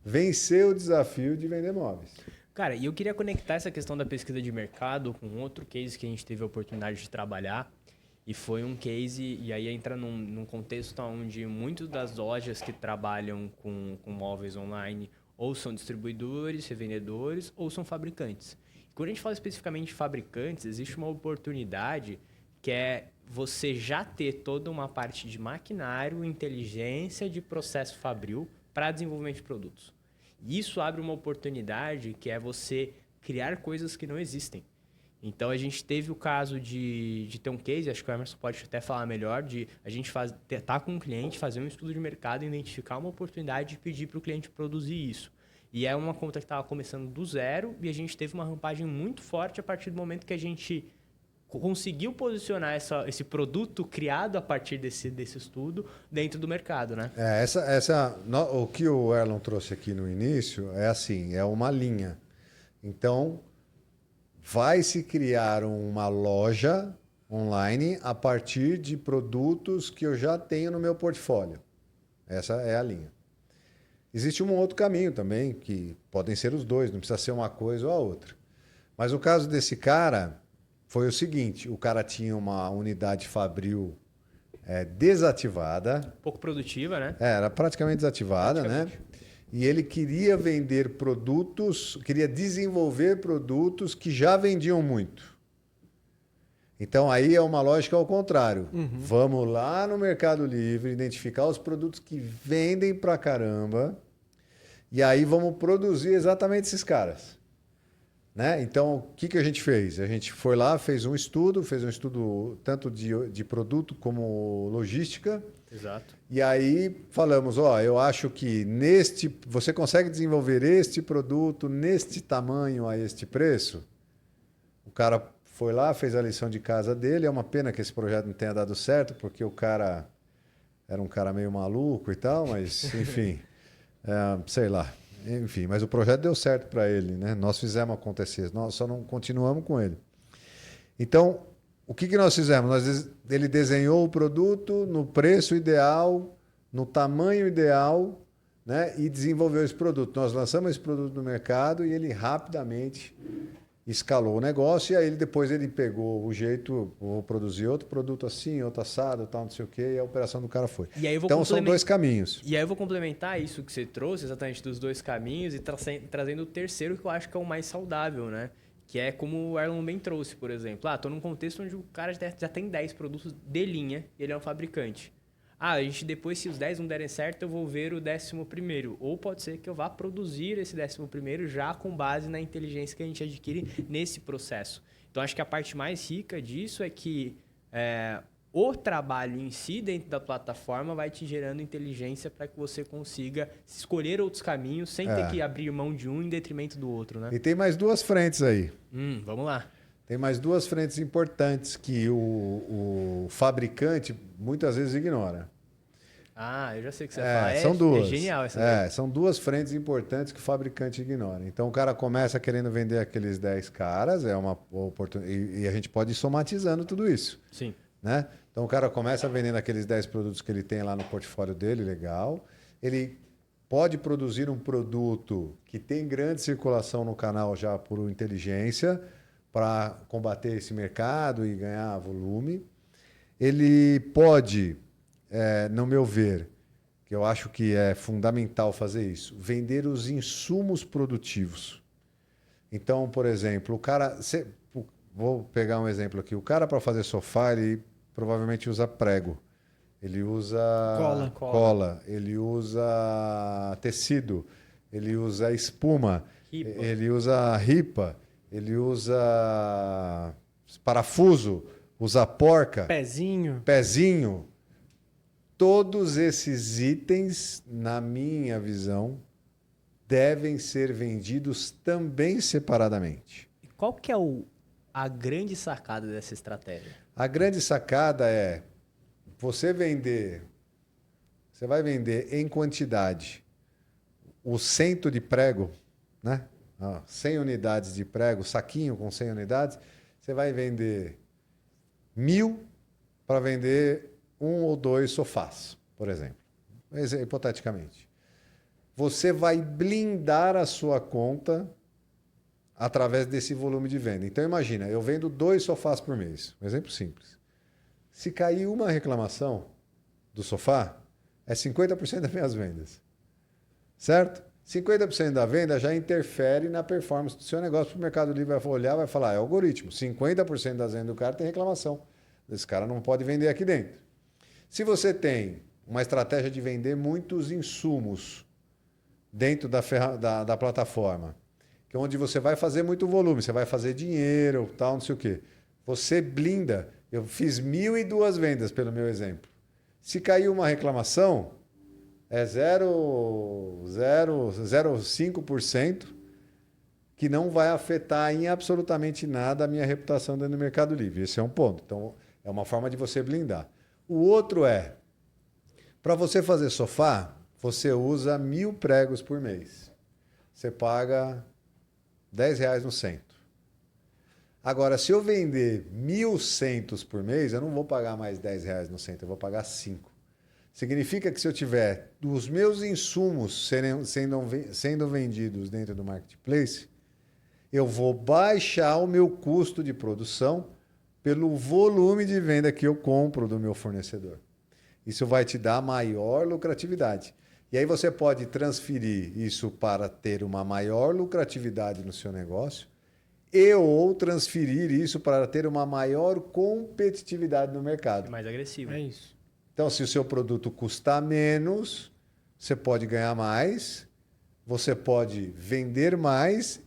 vencer o desafio de vender móveis. Cara, e eu queria conectar essa questão da pesquisa de mercado com outro case que a gente teve a oportunidade de trabalhar. E foi um case, e aí entra num contexto onde muitas das lojas que trabalham com móveis online ou são distribuidores, revendedores ou são fabricantes. E quando a gente fala especificamente de fabricantes, existe uma oportunidade que é você já ter toda uma parte de maquinário, inteligência de processo fabril para desenvolvimento de produtos. Isso abre uma oportunidade que é você criar coisas que não existem. Então, a gente teve o caso de ter um case, acho que o Emerson pode até falar melhor, de a gente estar com um cliente, fazer um estudo de mercado, identificar uma oportunidade e pedir para o cliente produzir isso. E é uma conta que estava começando do zero e a gente teve uma rampagem muito forte a partir do momento que a gente conseguiu posicionar esse produto criado a partir desse estudo dentro do mercado, né? O que o Erlon trouxe aqui no início é assim, é uma linha. Então, vai se criar uma loja online a partir de produtos que eu já tenho no meu portfólio. Essa é a linha. Existe um outro caminho também, que podem ser os dois, não precisa ser uma coisa ou a outra. Mas o caso desse cara foi o seguinte, o cara tinha uma unidade fabril desativada. Pouco produtiva, né? Era praticamente desativada, né? E ele queria vender produtos, queria desenvolver produtos que já vendiam muito. Então aí é uma lógica ao contrário. Vamos lá no Mercado Livre, identificar os produtos que vendem pra caramba e aí vamos produzir exatamente esses caras. Né? Então, o que a gente fez? A gente foi lá, fez um estudo tanto de produto como logística. Exato. E aí falamos, eu acho que você consegue desenvolver este produto neste tamanho a este preço? O cara foi lá, fez a lição de casa dele. É uma pena que esse projeto não tenha dado certo, porque o cara era um cara meio maluco e tal, mas enfim, sei lá. Enfim, mas o projeto deu certo para ele, né? Nós fizemos acontecer, nós só não continuamos com ele. Então, o que nós fizemos? Ele desenhou o produto no preço ideal, no tamanho ideal, né? E desenvolveu esse produto. Nós lançamos esse produto no mercado e ele rapidamente escalou o negócio e aí depois ele pegou o jeito, vou produzir outro produto assim, outro assado, tal, não sei o quê, e a operação do cara foi. E aí eu vou Então são complemen- dois caminhos. E aí eu vou complementar isso que você trouxe, exatamente dos dois caminhos, e trazendo o terceiro, que eu acho que é o mais saudável, né? Que é como o Erlon bem trouxe, por exemplo. Ah, tô num contexto onde o cara já tem 10 produtos de linha, e ele é um fabricante. Ah, a gente depois, se os 10 não derem certo, eu vou ver o 11º. Ou pode ser que eu vá produzir esse 11º já com base na inteligência que a gente adquire nesse processo. Então, acho que a parte mais rica disso é que o trabalho em si dentro da plataforma vai te gerando inteligência para que você consiga escolher outros caminhos sem ter que abrir mão de um em detrimento do outro, né? E tem mais duas frentes aí. Vamos lá. Tem mais duas frentes importantes que o fabricante muitas vezes ignora. Ah, eu já sei o que você vai falar. São duas. É genial essa daí. São duas frentes importantes que o fabricante ignora. Então o cara começa querendo vender aqueles 10 caras, é uma oportunidade. E a gente pode ir somatizando tudo isso. Sim. Né? Então o cara começa vendendo aqueles 10 produtos que ele tem lá no portfólio dele, legal. Ele pode produzir um produto que tem grande circulação no canal já por inteligência, para combater esse mercado e ganhar volume. Ele pode, no meu ver, que eu acho que é fundamental fazer isso, vender os insumos produtivos. Então, por exemplo, o cara... Vou pegar um exemplo aqui. O cara, para fazer sofá, ele provavelmente usa prego. Ele usa cola. Ele usa tecido. Ele usa espuma. Ripa. Ele usa ripa. Ele usa parafuso, usa porca, pezinho. Todos esses itens, na minha visão, devem ser vendidos também separadamente. E qual que é a grande sacada dessa estratégia? A grande sacada é você vai vender em quantidade o cento de prego, né? 100 unidades de prego, saquinho com 100 unidades, você vai vender 1.000 para vender 1 ou 2 sofás, por exemplo. Hipoteticamente. Você vai blindar a sua conta através desse volume de venda. Então, imagina, eu vendo 2 sofás por mês. Um exemplo simples. Se cair uma reclamação do sofá, é 50% das minhas vendas. Certo? 50% da venda já interfere na performance do seu negócio. O Mercado Livre vai olhar e vai falar, é algoritmo. 50% das vendas do cara tem reclamação. Esse cara não pode vender aqui dentro. Se você tem uma estratégia de vender muitos insumos dentro da plataforma, que é onde você vai fazer muito volume, você vai fazer dinheiro, tal, não sei o quê. Você blinda. Eu fiz 1.002 vendas, pelo meu exemplo. Se cair uma reclamação, é 0,05% que não vai afetar em absolutamente nada a minha reputação dentro do Mercado Livre. Esse é um ponto. Então, é uma forma de você blindar. O outro é, para você fazer sofá, você usa 1.000 pregos por mês. Você paga R$10 no cento. Agora, se eu vender 1.000 centos por mês, eu não vou pagar mais R$10 no cento, eu vou pagar 5. Significa que se eu tiver os meus insumos sendo vendidos dentro do marketplace, eu vou baixar o meu custo de produção pelo volume de venda que eu compro do meu fornecedor. Isso vai te dar maior lucratividade. E aí você pode transferir isso para ter uma maior lucratividade no seu negócio ou transferir isso para ter uma maior competitividade no mercado. Mais agressivo. É isso. Então, se o seu produto custar menos, você pode ganhar mais, você pode vender mais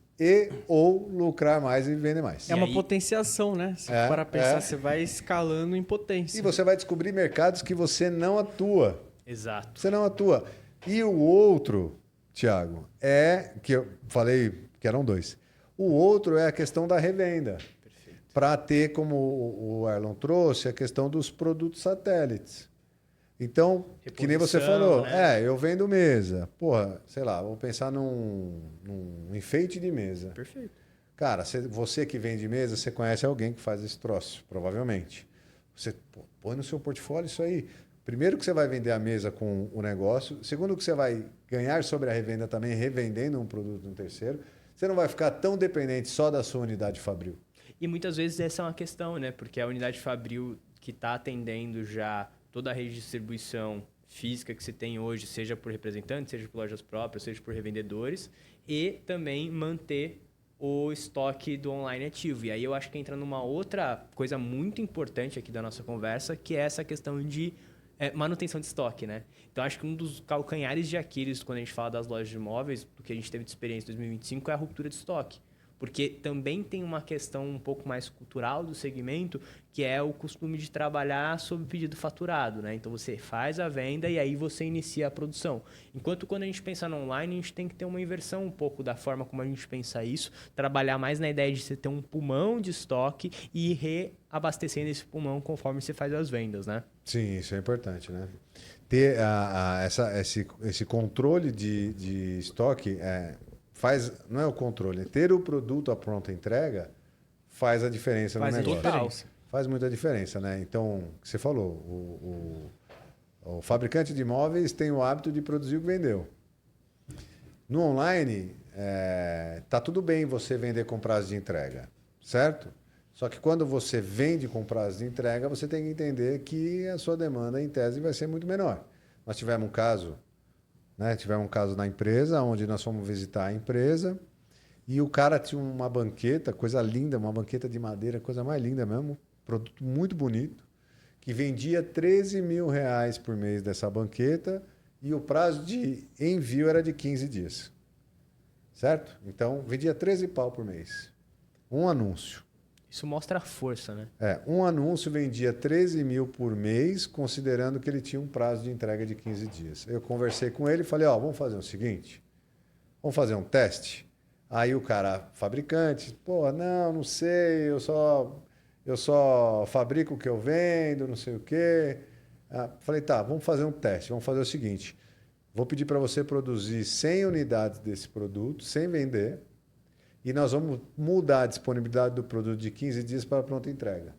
ou lucrar mais e vender mais. É uma potenciação, né? Se para pensar, você vai escalando em potência. E você vai descobrir mercados que você não atua. Exato. Você não atua. E o outro, Thiago, que eu falei que eram 2. O outro é a questão da revenda. Para ter, como o Erlon trouxe, a questão dos produtos satélites. Então, que nem você falou, né? Eu vendo mesa. Porra, sei lá, vou pensar num enfeite de mesa. Perfeito. Cara, você que vende mesa, você conhece alguém que faz esse troço, provavelmente. Você põe no seu portfólio isso aí. Primeiro que você vai vender a mesa com o negócio. Segundo que você vai ganhar sobre a revenda também, revendendo um produto no terceiro. Você não vai ficar tão dependente só da sua unidade fabril. E muitas vezes essa é uma questão, né? Porque a unidade fabril que está atendendo já toda a rede de distribuição física que você tem hoje, seja por representantes, seja por lojas próprias, seja por revendedores, e também manter o estoque do online ativo. E aí eu acho que entra numa outra coisa muito importante aqui da nossa conversa, que é essa questão de manutenção de estoque, né? Então, acho que um dos calcanhares de Aquiles, quando a gente fala das lojas de imóveis, do que a gente teve de experiência em 2025, é a ruptura de estoque. Porque também tem uma questão um pouco mais cultural do segmento, que é o costume de trabalhar sob pedido faturado, né? Então, você faz a venda e aí você inicia a produção. Enquanto quando a gente pensa no online, a gente tem que ter uma inversão um pouco da forma como a gente pensa isso, trabalhar mais na ideia de você ter um pulmão de estoque e reabastecendo esse pulmão conforme você faz as vendas, né? Sim, isso é importante, né? Ter esse controle de estoque não é o controle, ter o produto à pronta entrega faz a diferença no negócio. Diferença. Faz muita diferença, né? Então, o que você falou, o fabricante de imóveis tem o hábito de produzir o que vendeu. No online, tá tudo bem você vender com prazo de entrega, certo? Só que quando você vende com prazo de entrega, você tem que entender que a sua demanda, em tese, vai ser muito menor. Nós tivemos um caso, né? Tivemos um caso na empresa, onde nós fomos visitar a empresa e o cara tinha uma banqueta, coisa linda, uma banqueta de madeira, coisa mais linda mesmo, produto muito bonito, que vendia 13 mil reais por mês dessa banqueta e o prazo de envio era de 15 dias. Certo? Então, vendia 13 pau por mês. Um anúncio. Isso mostra a força, né? Um anúncio vendia 13 mil por mês, considerando que ele tinha um prazo de entrega de 15 dias. Eu conversei com ele e falei, vamos fazer o seguinte, vamos fazer um teste? Aí o cara, fabricante, não sei, eu só fabrico o que eu vendo, não sei o quê. Falei, tá, vamos fazer um teste, vamos fazer o seguinte, vou pedir para você produzir 100 unidades desse produto, sem vender, e nós vamos mudar a disponibilidade do produto de 15 dias para pronta entrega.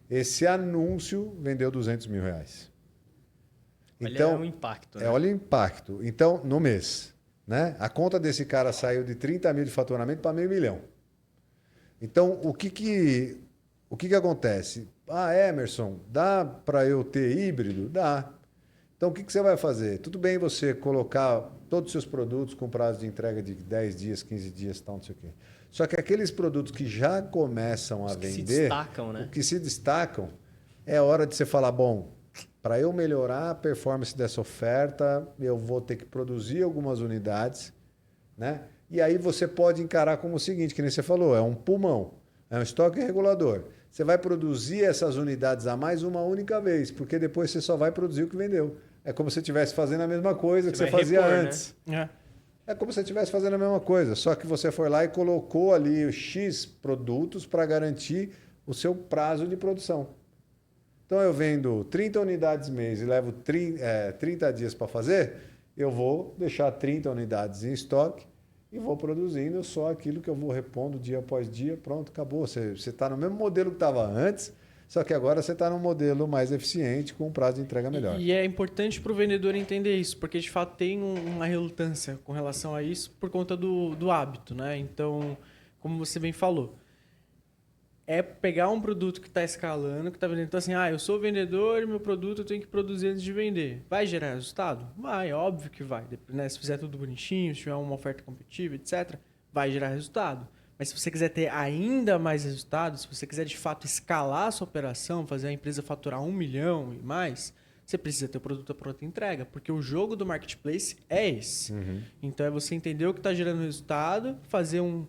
Esse anúncio vendeu 200 mil reais. Então, olha o impacto. Né? Olha o impacto. Então, no mês, né? A conta desse cara saiu de 30 mil de faturamento para $500 mil. Então, o que acontece? Emerson, dá para eu ter híbrido? Dá. Então, o que você vai fazer? Tudo bem você colocar todos os seus produtos com prazo de entrega de 10 dias, 15 dias, tal, não sei o quê. Só que aqueles produtos que já começam a vender, se destacam, né? o que se destacam, é hora de você falar, bom, para eu melhorar a performance dessa oferta, eu vou ter que produzir algumas unidades, né? E aí você pode encarar como o seguinte, que nem você falou, é um pulmão, é um estoque regulador. Você vai produzir essas unidades a mais uma única vez, porque depois você só vai produzir o que vendeu. É como se você estivesse fazendo a mesma coisa que você fazia antes. Né? É como se você estivesse fazendo a mesma coisa, só que você foi lá e colocou ali os X produtos para garantir o seu prazo de produção. Então, eu vendo 30 unidades mês e levo 30 dias para fazer, eu vou deixar 30 unidades em estoque e vou produzindo só aquilo que eu vou repondo dia após dia. Pronto, acabou. Você está no mesmo modelo que estava antes, só que agora você está num modelo mais eficiente, com um prazo de entrega melhor. E é importante para o vendedor entender isso, porque de fato tem uma relutância com relação a isso por conta do hábito, né? Então, como você bem falou, é pegar um produto que está escalando, que está vendendo. Então, assim, eu sou vendedor e meu produto eu tenho que produzir antes de vender. Vai gerar resultado? Vai, óbvio que vai. Né? Se fizer tudo bonitinho, se tiver uma oferta competitiva, etc., vai gerar resultado. Mas se você quiser ter ainda mais resultados, se você quiser de fato escalar a sua operação, fazer a empresa faturar 1 milhão e mais, você precisa ter o produto à pronta entrega, porque o jogo do marketplace é esse. Uhum. Então é você entender o que está gerando resultado, fazer um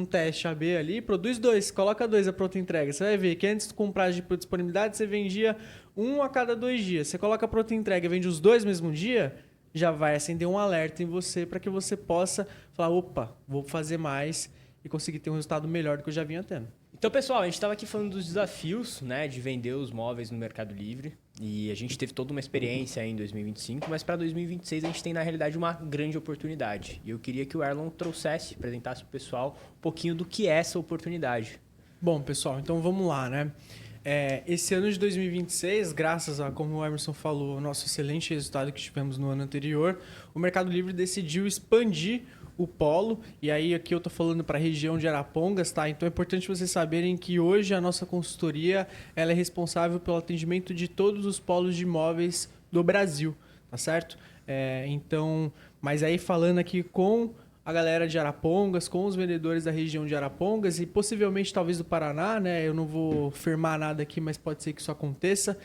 teste AB ali, produz 2, coloca 2 à pronta entrega. Você vai ver que antes com prazo de disponibilidade você vendia 1 a cada 2 dias. Você coloca a pronta entrega e vende os 2 no mesmo dia, já vai acender um alerta em você para que você possa falar, opa, vou fazer mais e conseguir ter um resultado melhor do que eu já vinha tendo. Então, pessoal, a gente estava aqui falando dos desafios, né, de vender os móveis no Mercado Livre. E a gente teve toda uma experiência aí em 2025, mas para 2026 a gente tem, na realidade, uma grande oportunidade. E eu queria que o Erlon trouxesse, apresentasse para o pessoal um pouquinho do que é essa oportunidade. Bom, pessoal, então vamos lá, né? Esse ano de 2026, graças a, como o Emerson falou, o nosso excelente resultado que tivemos no ano anterior, o Mercado Livre decidiu expandir o polo, e aí aqui eu estou falando para a região de Arapongas, tá? Então é importante vocês saberem que hoje a nossa consultoria ela é responsável pelo atendimento de todos os polos de imóveis do Brasil, tá certo? Então, mas aí falando aqui com a galera de Arapongas, com os vendedores da região de Arapongas e possivelmente talvez do Paraná, né? Eu não vou firmar nada aqui, mas pode ser que isso aconteça.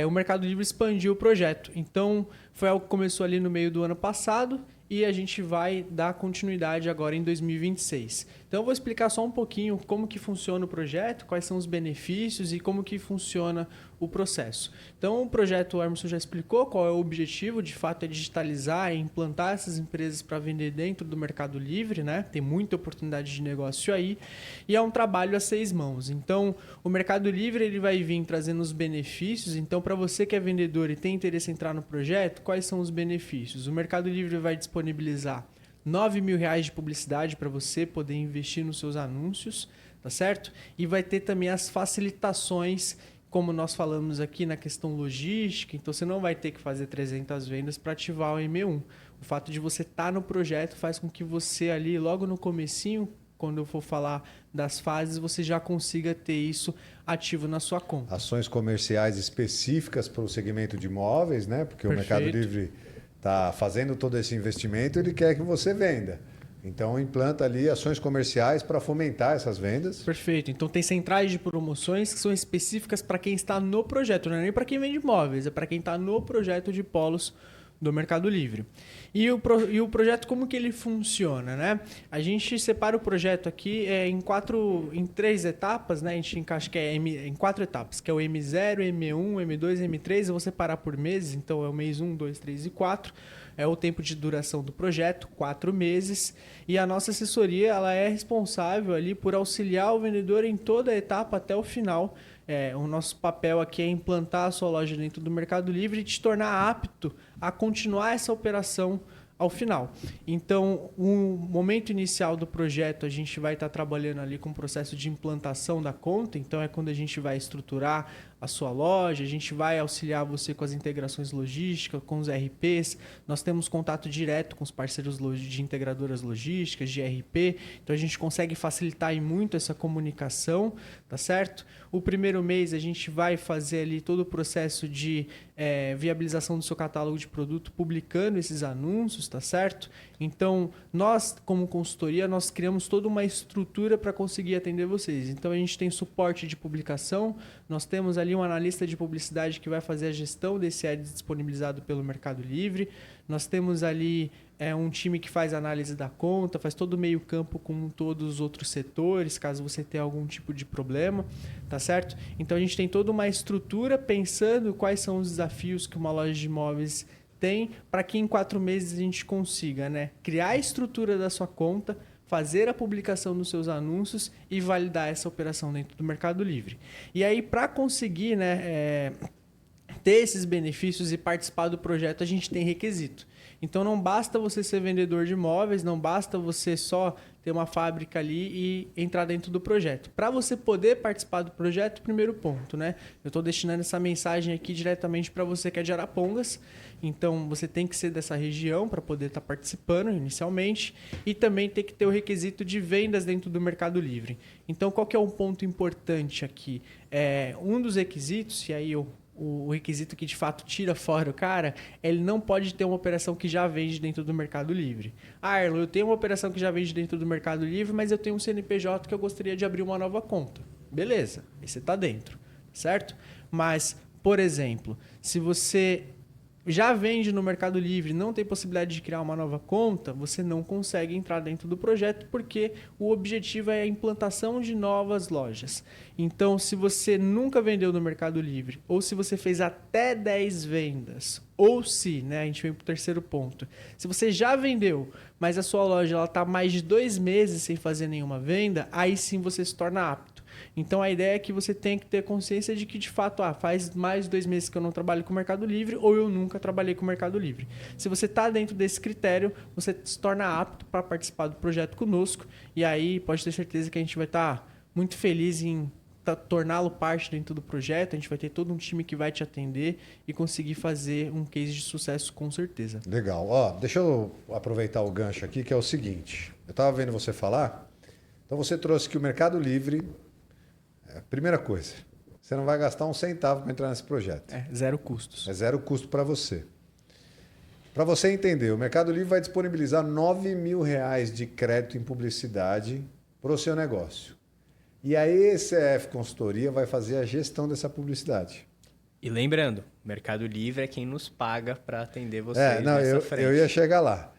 O Mercado Livre expandiu o projeto. Então, foi algo que começou ali no meio do ano passado e a gente vai dar continuidade agora em 2026. Então, eu vou explicar só um pouquinho como que funciona o projeto, quais são os benefícios e como que funciona o processo. Então, o projeto, o Emerson já explicou qual é o objetivo, de fato, é digitalizar e implantar essas empresas para vender dentro do Mercado Livre, né? Tem muita oportunidade de negócio aí e é um trabalho a 6 mãos. Então, o Mercado Livre ele vai vir trazendo os benefícios. Então, para você que é vendedor e tem interesse em entrar no projeto, quais são os benefícios? O Mercado Livre vai disponibilizar R$9.000 de publicidade para você poder investir nos seus anúncios, tá certo? E vai ter também as facilitações, como nós falamos aqui na questão logística, então você não vai ter que fazer 300 vendas para ativar o M1. O fato de você estar no projeto faz com que você ali, logo no comecinho, quando eu for falar das fases, você já consiga ter isso ativo na sua conta. Ações comerciais específicas para o segmento de imóveis, né? Porque Perfeito. o Mercado Livre está fazendo todo esse investimento, ele quer que você venda. Então, implanta ali ações comerciais para fomentar essas vendas. Perfeito. Então, tem centrais de promoções que são específicas para quem está no projeto. Não é nem para quem vende imóveis, é para quem está no projeto de polos do Mercado Livre. E o projeto, como que ele funciona, né? A gente separa o projeto aqui em 3 etapas, né? A gente encaixa que em 4 etapas, que é o M0, M1, M2 e M3. Eu vou separar por meses, então é o mês 1, 2, 3 e 4. É o tempo de duração do projeto, 4 meses. E a nossa assessoria ela é responsável ali por auxiliar o vendedor em toda a etapa até o final. O nosso papel aqui é implantar a sua loja dentro do Mercado Livre e te tornar apto a continuar essa operação ao final. Então, o momento inicial do projeto, a gente vai estar trabalhando ali com o processo de implantação da conta. Então, é quando a gente vai estruturar a sua loja, a gente vai auxiliar você com as integrações logísticas, com os RPs. Nós temos contato direto com os parceiros de integradoras logísticas, de RP. Então, a gente consegue facilitar muito essa comunicação, tá certo? O primeiro mês, a gente vai fazer ali todo o processo de viabilização do seu catálogo de produto, publicando esses anúncios, tá certo? Então, nós, como consultoria, nós criamos toda uma estrutura para conseguir atender vocês. Então, a gente tem suporte de publicação, nós temos ali um analista de publicidade que vai fazer a gestão desse ad disponibilizado pelo Mercado Livre. Nós temos ali um time que faz análise da conta, faz todo o meio campo com todos os outros setores, caso você tenha algum tipo de problema, tá certo? Então, a gente tem toda uma estrutura pensando quais são os desafios que uma loja de imóveis tem para que em 4 meses a gente consiga, né, criar a estrutura da sua conta, fazer a publicação dos seus anúncios e validar essa operação dentro do Mercado Livre. E aí, para conseguir, né, ter esses benefícios e participar do projeto, a gente tem requisito. Então, não basta você ser vendedor de imóveis, não basta você só ter uma fábrica ali e entrar dentro do projeto. Para você poder participar do projeto, primeiro ponto, né? Eu estou destinando essa mensagem aqui diretamente para você que é de Arapongas. Então, você tem que ser dessa região para poder estar participando inicialmente e também tem que ter o requisito de vendas dentro do Mercado Livre. Então, qual que é um ponto importante aqui? Um dos requisitos, e aí o requisito que de fato tira fora o cara, ele não pode ter uma operação que já vende dentro do Mercado Livre. Erlon, eu tenho uma operação que já vende dentro do Mercado Livre, mas eu tenho um CNPJ que eu gostaria de abrir uma nova conta. Beleza, aí você está dentro, certo? Mas, por exemplo, se você já vende no Mercado Livre, não tem possibilidade de criar uma nova conta, você não consegue entrar dentro do projeto porque o objetivo é a implantação de novas lojas. Então, se você nunca vendeu no Mercado Livre, ou se você fez até 10 vendas, ou se, né, a gente vem para o terceiro ponto, se você já vendeu, mas a sua loja está mais de 2 meses sem fazer nenhuma venda, aí sim você se torna apto. Então, a ideia é que você tem que ter consciência de que, de fato, faz mais de 2 meses que eu não trabalho com o Mercado Livre ou eu nunca trabalhei com o Mercado Livre. Se você está dentro desse critério, você se torna apto para participar do projeto conosco e aí pode ter certeza que a gente vai estar muito feliz em torná-lo parte dentro do projeto, a gente vai ter todo um time que vai te atender e conseguir fazer um case de sucesso com certeza. Legal. Ó, deixa eu aproveitar o gancho aqui, que é o seguinte. Eu estava vendo você falar, então você trouxe que o Mercado Livre, primeira coisa, você não vai gastar um centavo para entrar nesse projeto. É, zero custos. É zero custo para você. Para você entender, o Mercado Livre vai disponibilizar R$9.000 de crédito em publicidade para o seu negócio. E a ECF Consultoria vai fazer a gestão dessa publicidade. E lembrando, o Mercado Livre é quem nos paga para atender vocês eu ia chegar lá.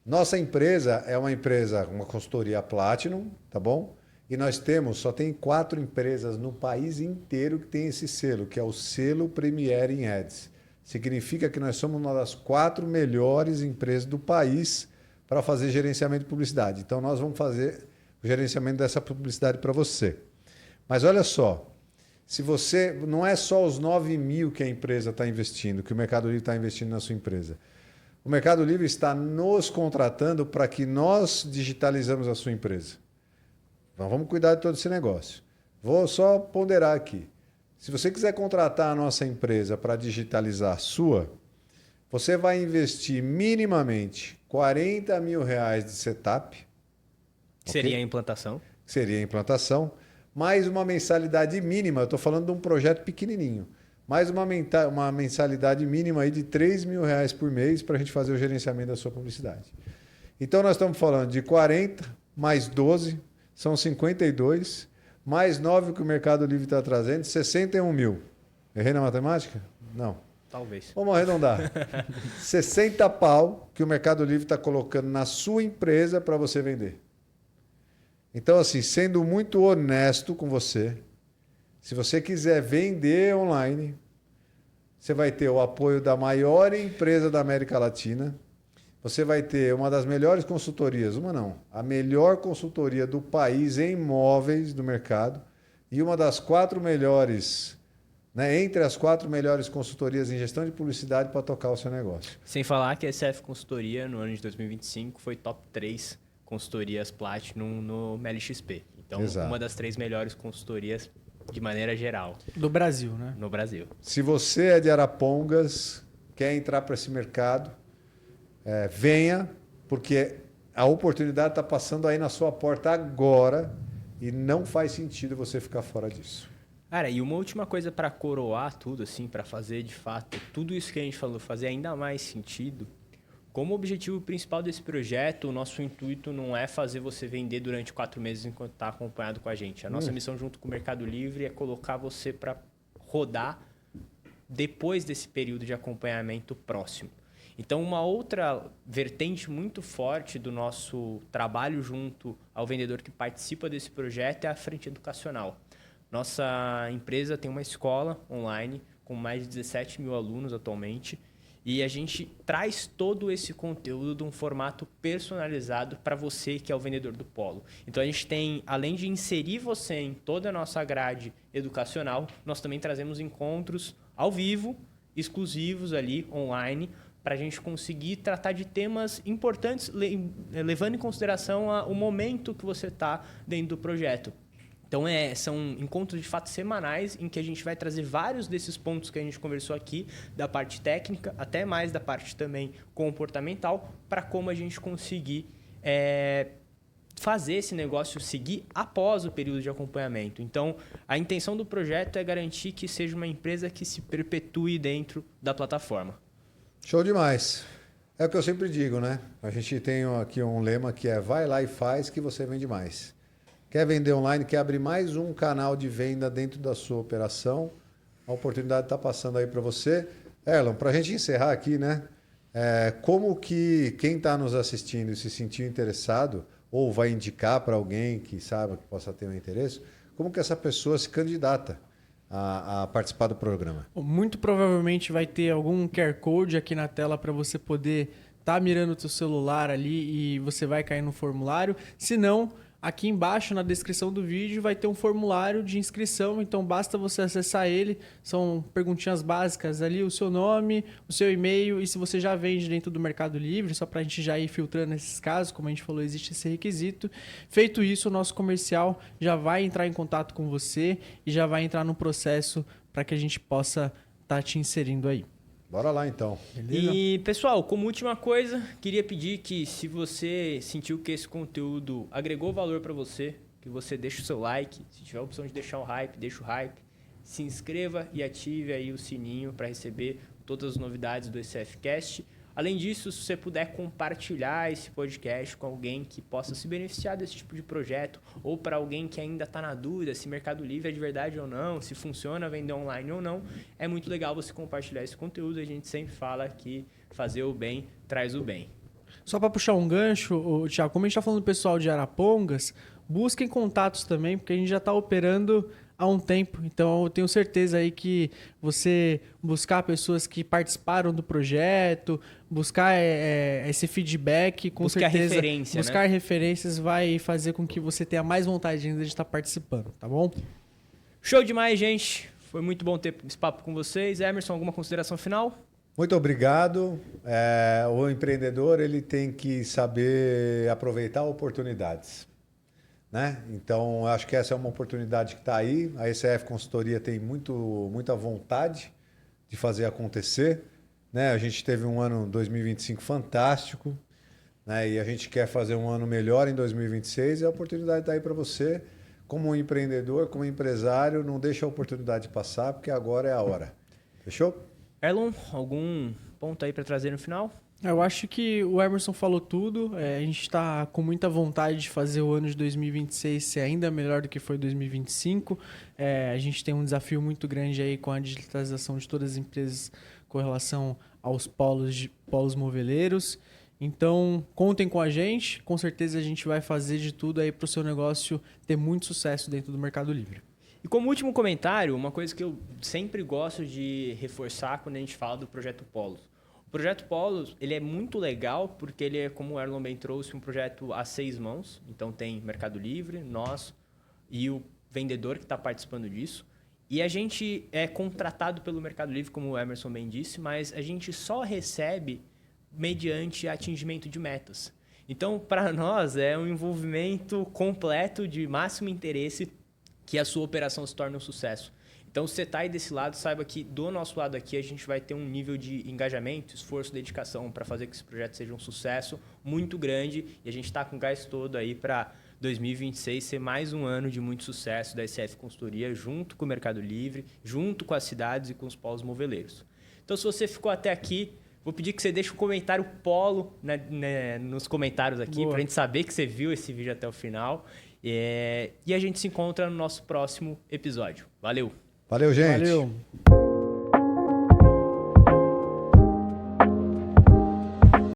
Nossa empresa é uma consultoria Platinum, tá bom? E nós só tem 4 empresas no país inteiro que tem esse selo, que é o selo Premier em Ads. Significa que nós somos uma das 4 melhores empresas do país para fazer gerenciamento de publicidade. Então nós vamos fazer o gerenciamento dessa publicidade para você. Mas olha só, se você não é só os 9.000 que a empresa está investindo, que o Mercado Livre está investindo na sua empresa. O Mercado Livre está nos contratando para que nós digitalizamos a sua empresa. Então vamos cuidar de todo esse negócio. Vou só ponderar aqui. Se você quiser contratar a nossa empresa para digitalizar a sua, você vai investir minimamente R$40.000 de setup. Seria a implantação. Seria a implantação. Mais uma mensalidade mínima, eu estou falando de um projeto pequenininho, mais uma mensalidade mínima aí de R$3.000 por mês para a gente fazer o gerenciamento da sua publicidade. Então nós estamos falando de 40 mais 12, são 52, mais 9 que o Mercado Livre está trazendo, 61 mil. Errei na matemática? Não. Talvez. Vamos arredondar. 60 pau que o Mercado Livre está colocando na sua empresa para você vender. Então, assim, sendo muito honesto com você, se você quiser vender online, você vai ter o apoio da maior empresa da América Latina, você vai ter uma das melhores consultorias, a melhor consultoria do país em imóveis do mercado e uma das 4 melhores, entre as 4 melhores consultorias em gestão de publicidade para tocar o seu negócio. Sem falar que a SF Consultoria, no ano de 2025, foi top 3 consultorias Platinum no MLXP. Então, Exato. Uma das 3 melhores consultorias de maneira geral. Do Brasil, né? No Brasil. Se você é de Arapongas, quer entrar para esse mercado, venha, porque a oportunidade está passando aí na sua porta agora e não faz sentido você ficar fora disso. Cara, e uma última coisa para coroar tudo, assim, para fazer de fato tudo isso que a gente falou, fazer ainda mais sentido. Como objetivo principal desse projeto, o nosso intuito não é fazer você vender durante 4 meses enquanto está acompanhado com a gente. A nossa missão junto com o Mercado Livre é colocar você para rodar depois desse período de acompanhamento próximo. Então, uma outra vertente muito forte do nosso trabalho junto ao vendedor que participa desse projeto é a frente educacional. Nossa empresa tem uma escola online com mais de 17 mil alunos atualmente e a gente traz todo esse conteúdo de um formato personalizado para você que é o vendedor do Polo. Então, a gente tem, além de inserir você em toda a nossa grade educacional, nós também trazemos encontros ao vivo, exclusivos ali, online, para a gente conseguir tratar de temas importantes, levando em consideração o momento que você está dentro do projeto. Então, são encontros de fato semanais em que a gente vai trazer vários desses pontos que a gente conversou aqui, da parte técnica, até mais da parte também comportamental, para como a gente conseguir fazer esse negócio seguir após o período de acompanhamento. Então, a intenção do projeto é garantir que seja uma empresa que se perpetue dentro da plataforma. Show demais. É o que eu sempre digo, né? A gente tem aqui um lema que é vai lá e faz que você vende mais. Quer vender online, quer abrir mais um canal de venda dentro da sua operação, a oportunidade está passando aí para você. Erlon, para a gente encerrar aqui, né? Como que quem está nos assistindo e se sentiu interessado, ou vai indicar para alguém que sabe que possa ter um interesse, como que essa pessoa se candidata a participar do programa? Muito provavelmente vai ter algum QR Code aqui na tela para você poder estar mirando o seu celular ali e você vai cair no formulário. Se não, aqui embaixo na descrição do vídeo vai ter um formulário de inscrição, então basta você acessar ele, são perguntinhas básicas ali, o seu nome, o seu e-mail e se você já vende dentro do Mercado Livre, só para a gente já ir filtrando esses casos, como a gente falou, existe esse requisito. Feito isso, o nosso comercial já vai entrar em contato com você e já vai entrar no processo para que a gente possa estar te inserindo aí. Bora lá, então. Beleza? E, pessoal, como última coisa, queria pedir que se você sentiu que esse conteúdo agregou valor para você, que você deixe o seu like. Se tiver a opção de deixar o hype, deixa o hype. Se inscreva e ative aí o sininho para receber todas as novidades do ECFcast. Além disso, se você puder compartilhar esse podcast com alguém que possa se beneficiar desse tipo de projeto, ou para alguém que ainda está na dúvida se Mercado Livre é de verdade ou não, se funciona vender online ou não, é muito legal você compartilhar esse conteúdo. A gente sempre fala que fazer o bem traz o bem. Só para puxar um gancho, Thiago, como a gente está falando do pessoal de Arapongas, busquem contatos também, porque a gente já está operando há um tempo. Então, eu tenho certeza aí que você buscar pessoas que participaram do projeto, buscar esse feedback, com buscar certeza... referência, buscar referências vai fazer com que você tenha mais vontade ainda de estar participando, tá bom? Show demais, gente. Foi muito bom ter esse papo com vocês. Emerson, alguma consideração final? Muito obrigado. O empreendedor ele tem que saber aproveitar oportunidades, né? Então, acho que essa é uma oportunidade que está aí. A ECF Consultoria tem muita vontade de fazer acontecer, né? A gente teve um ano 2025 fantástico, né? E a gente quer fazer um ano melhor em 2026 e a oportunidade está aí para você. Como um empreendedor, como empresário, não deixa a oportunidade passar, porque agora é a hora. Fechou? Erlon, algum ponto aí para trazer no final? Eu acho que o Emerson falou tudo. A gente está com muita vontade de fazer o ano de 2026 ser ainda melhor do que foi 2025. A gente tem um desafio muito grande aí com a digitalização de todas as empresas com relação aos polos moveleiros. Então, contem com a gente. Com certeza a gente vai fazer de tudo aí para o seu negócio ter muito sucesso dentro do Mercado Livre. E como último comentário, uma coisa que eu sempre gosto de reforçar quando a gente fala do Projeto Polos. O Projeto Polos, ele é muito legal porque ele é, como o Erlon bem trouxe, um projeto a 6 mãos. Então tem Mercado Livre, nós e o vendedor que está participando disso. E a gente é contratado pelo Mercado Livre, como o Emerson bem disse, mas a gente só recebe mediante atingimento de metas. Então, para nós, é um envolvimento completo de máximo interesse que a sua operação se torne um sucesso. Então, se você está aí desse lado, saiba que do nosso lado aqui a gente vai ter um nível de engajamento, esforço, dedicação para fazer que esse projeto seja um sucesso muito grande e a gente está com o gás todo aí para 2026 ser mais um ano de muito sucesso da ECF Consultoria junto com o Mercado Livre, junto com as cidades e com os polos moveleiros. Então, se você ficou até aqui, vou pedir que você deixe um comentário polo nos comentários aqui para a gente saber que você viu esse vídeo até o final. E a gente se encontra no nosso próximo episódio. Valeu! Valeu, gente! Valeu!